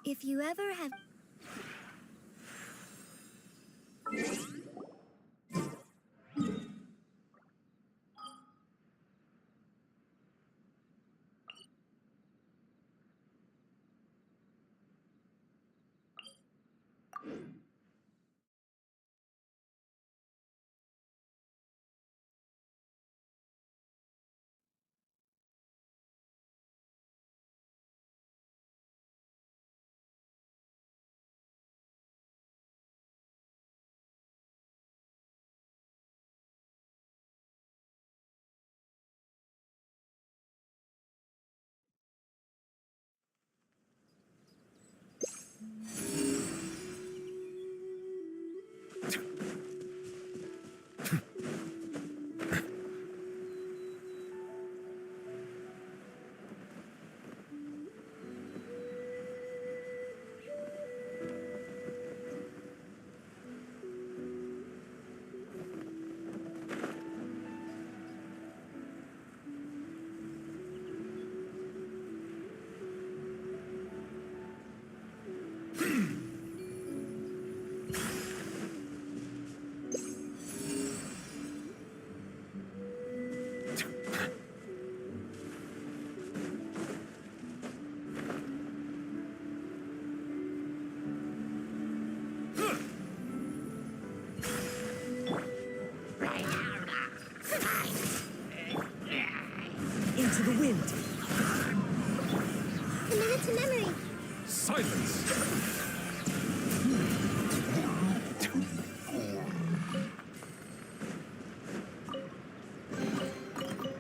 If you ever have... Into the wind. Commit to memory. Silence!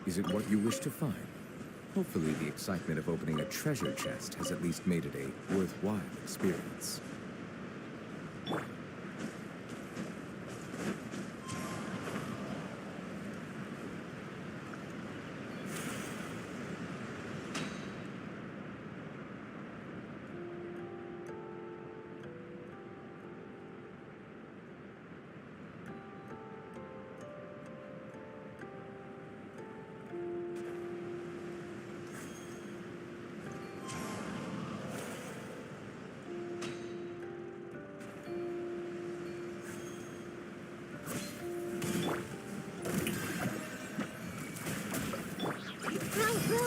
Is it what you wish to find? Hopefully the excitement of opening a treasure chest has at least made it a worthwhile experience.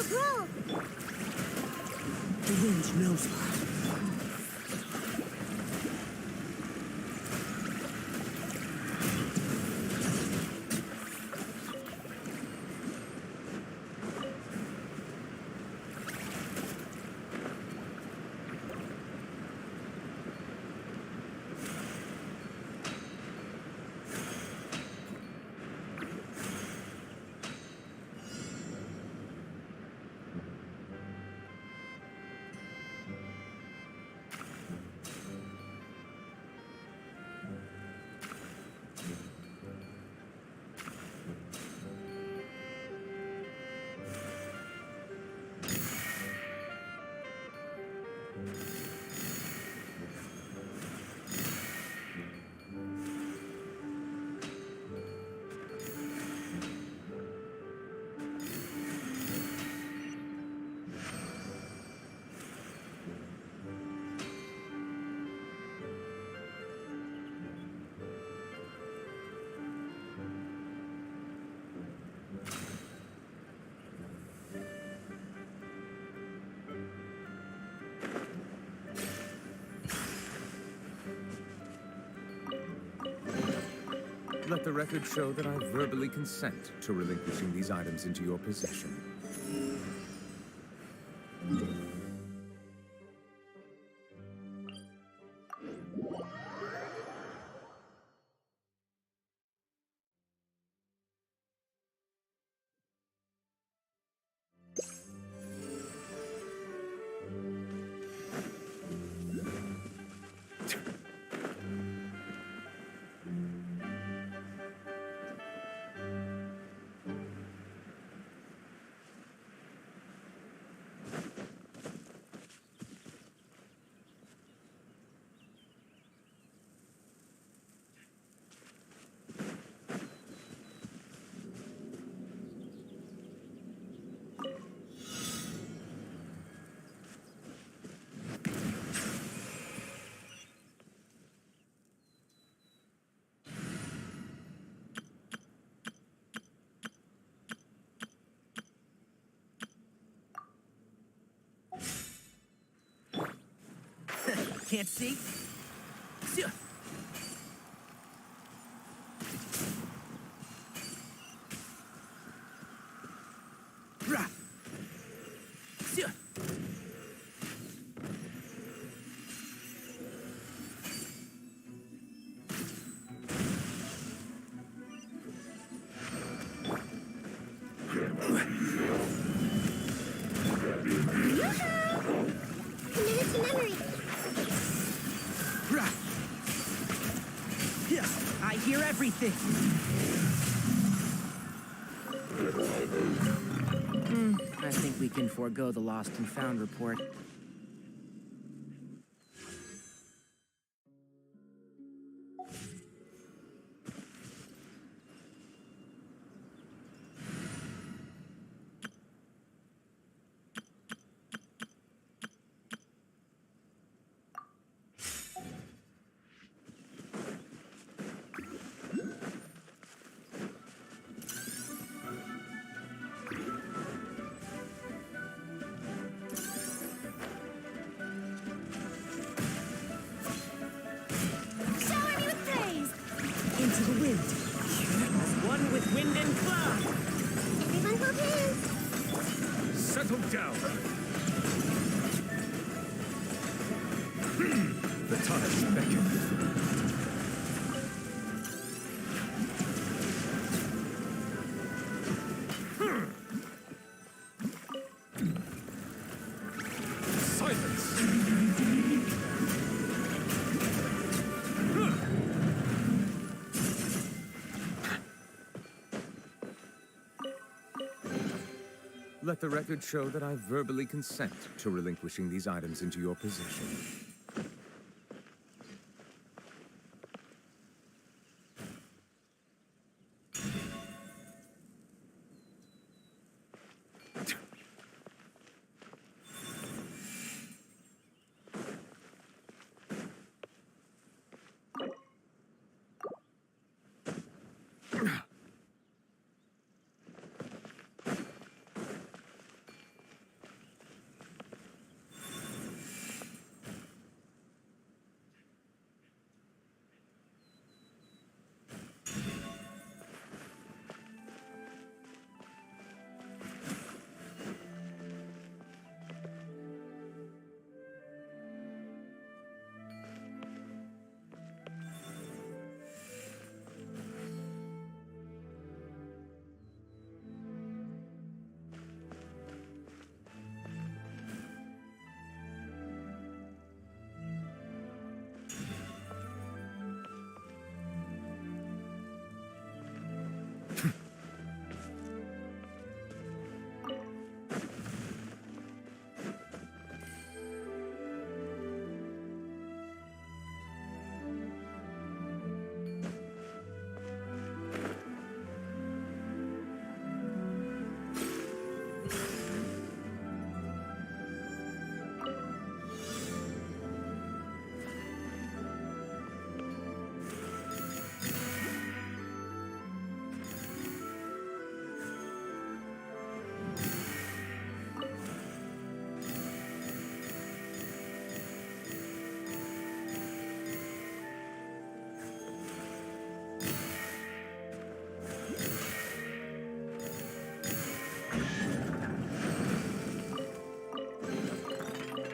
Grow. The wind knows her. Let the record show that I verbally consent to relinquishing these items into your possession. Can't see? Phew. Rah. Phew. Committed to memory. Rah. Yeah, I hear everything. I think we can forego the lost and found report. Shower me with praise! Into the wind. One with wind and cloud. Everyone hold hands. Settle down. The tides beckon. Let the record show that I verbally consent to relinquishing these items into your possession.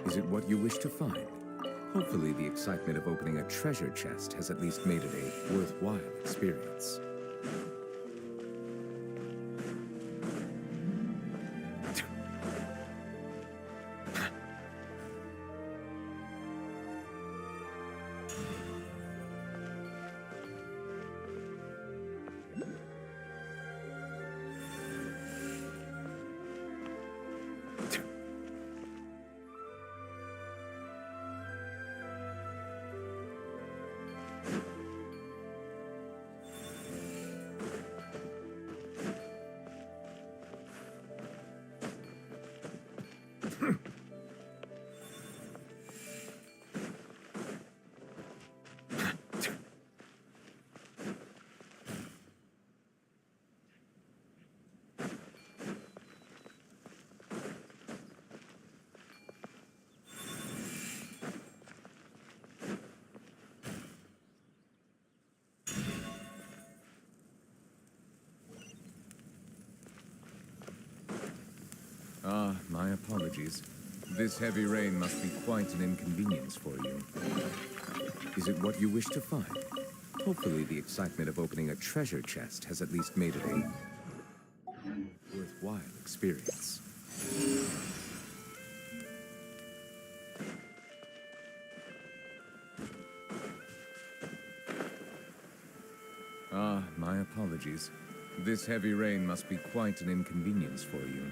Is it what you wish to find? Hopefully the excitement of opening a treasure chest has at least made it a worthwhile experience. Ah, my apologies. This heavy rain must be quite an inconvenience for you. Is it what you wish to find? Hopefully the excitement of opening a treasure chest has at least made it a worthwhile experience. Ah, my apologies. This heavy rain must be quite an inconvenience for you.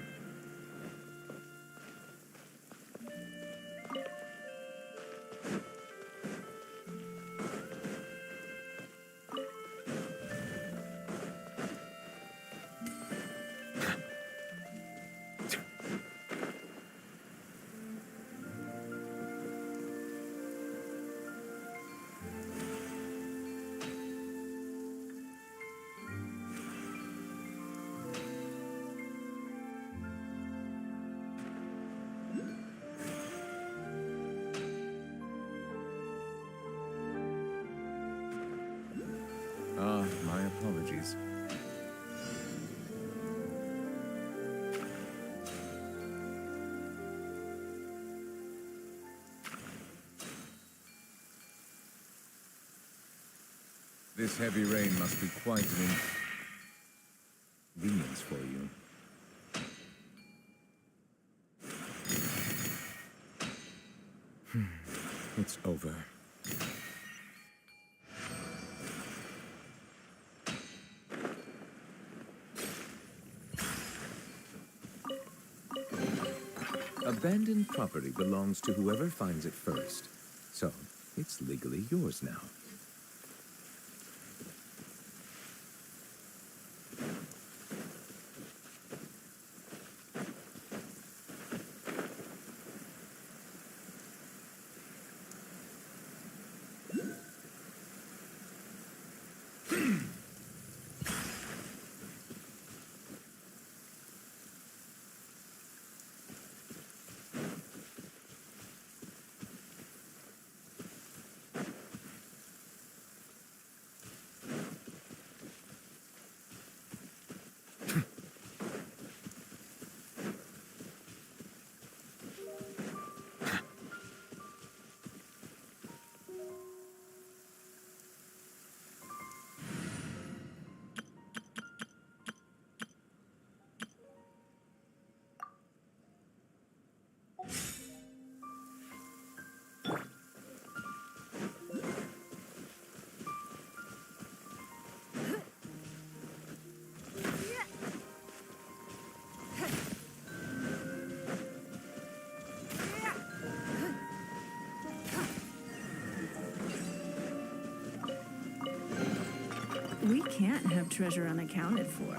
Ah, my apologies. This heavy rain must be quite an inconvenience for you. It's over. Abandoned property belongs to whoever finds it first. So, it's legally yours now. We can't have treasure unaccounted for.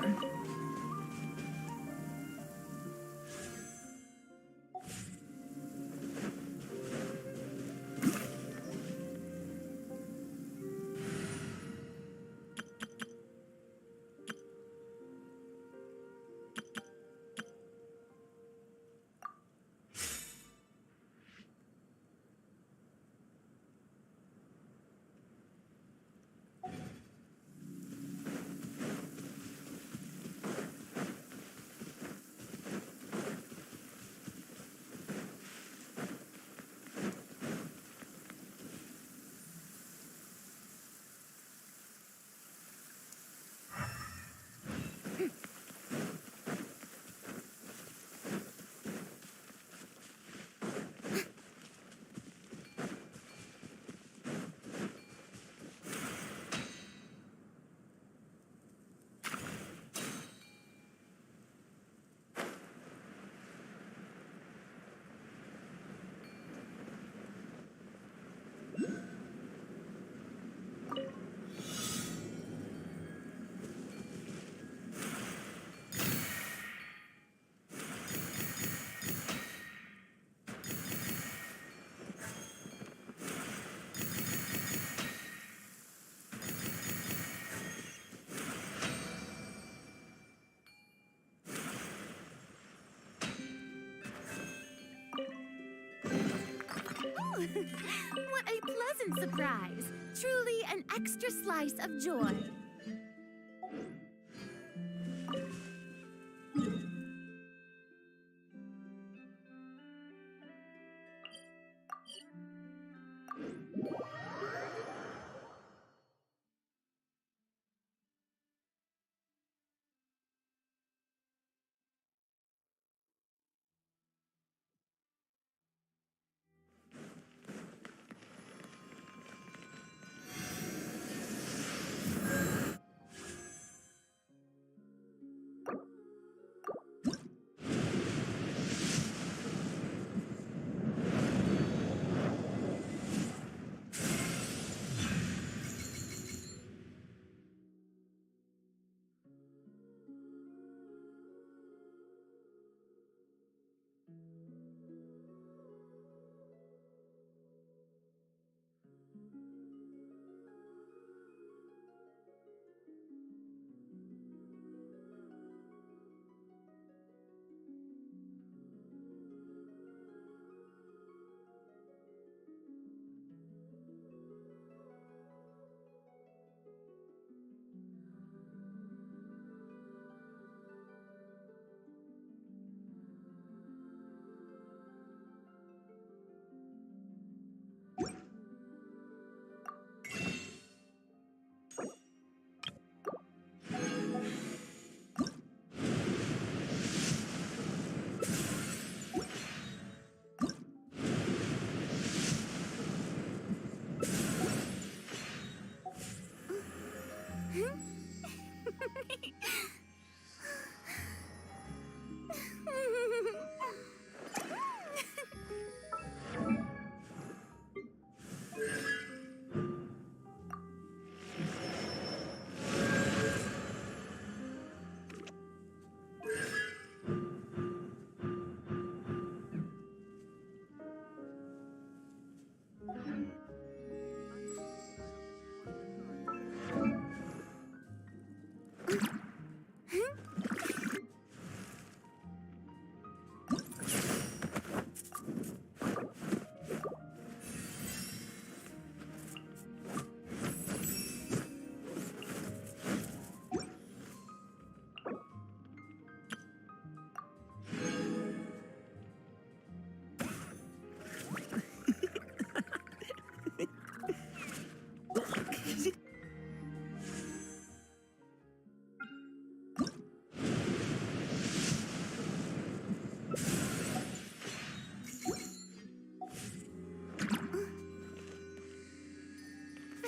What a pleasant surprise! Truly an extra slice of joy.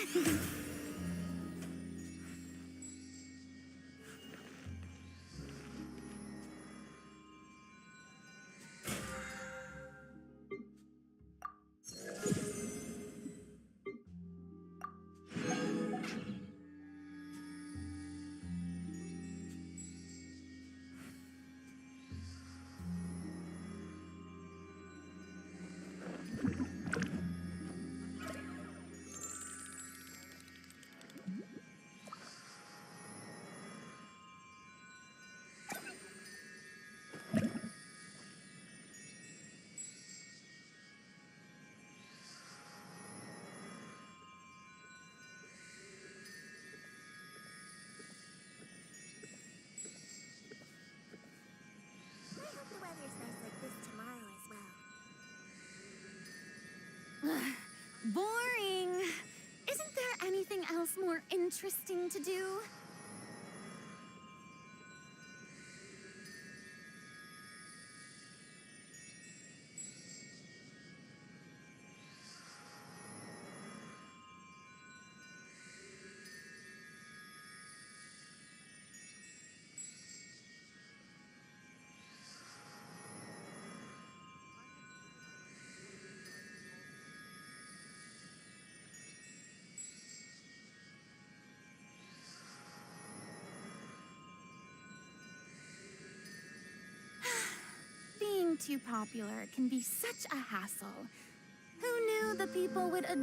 I hope the weather's nice like this tomorrow as well. Boring. Isn't there anything else more interesting to do? Being too popular can be such a hassle. Who knew the people would adore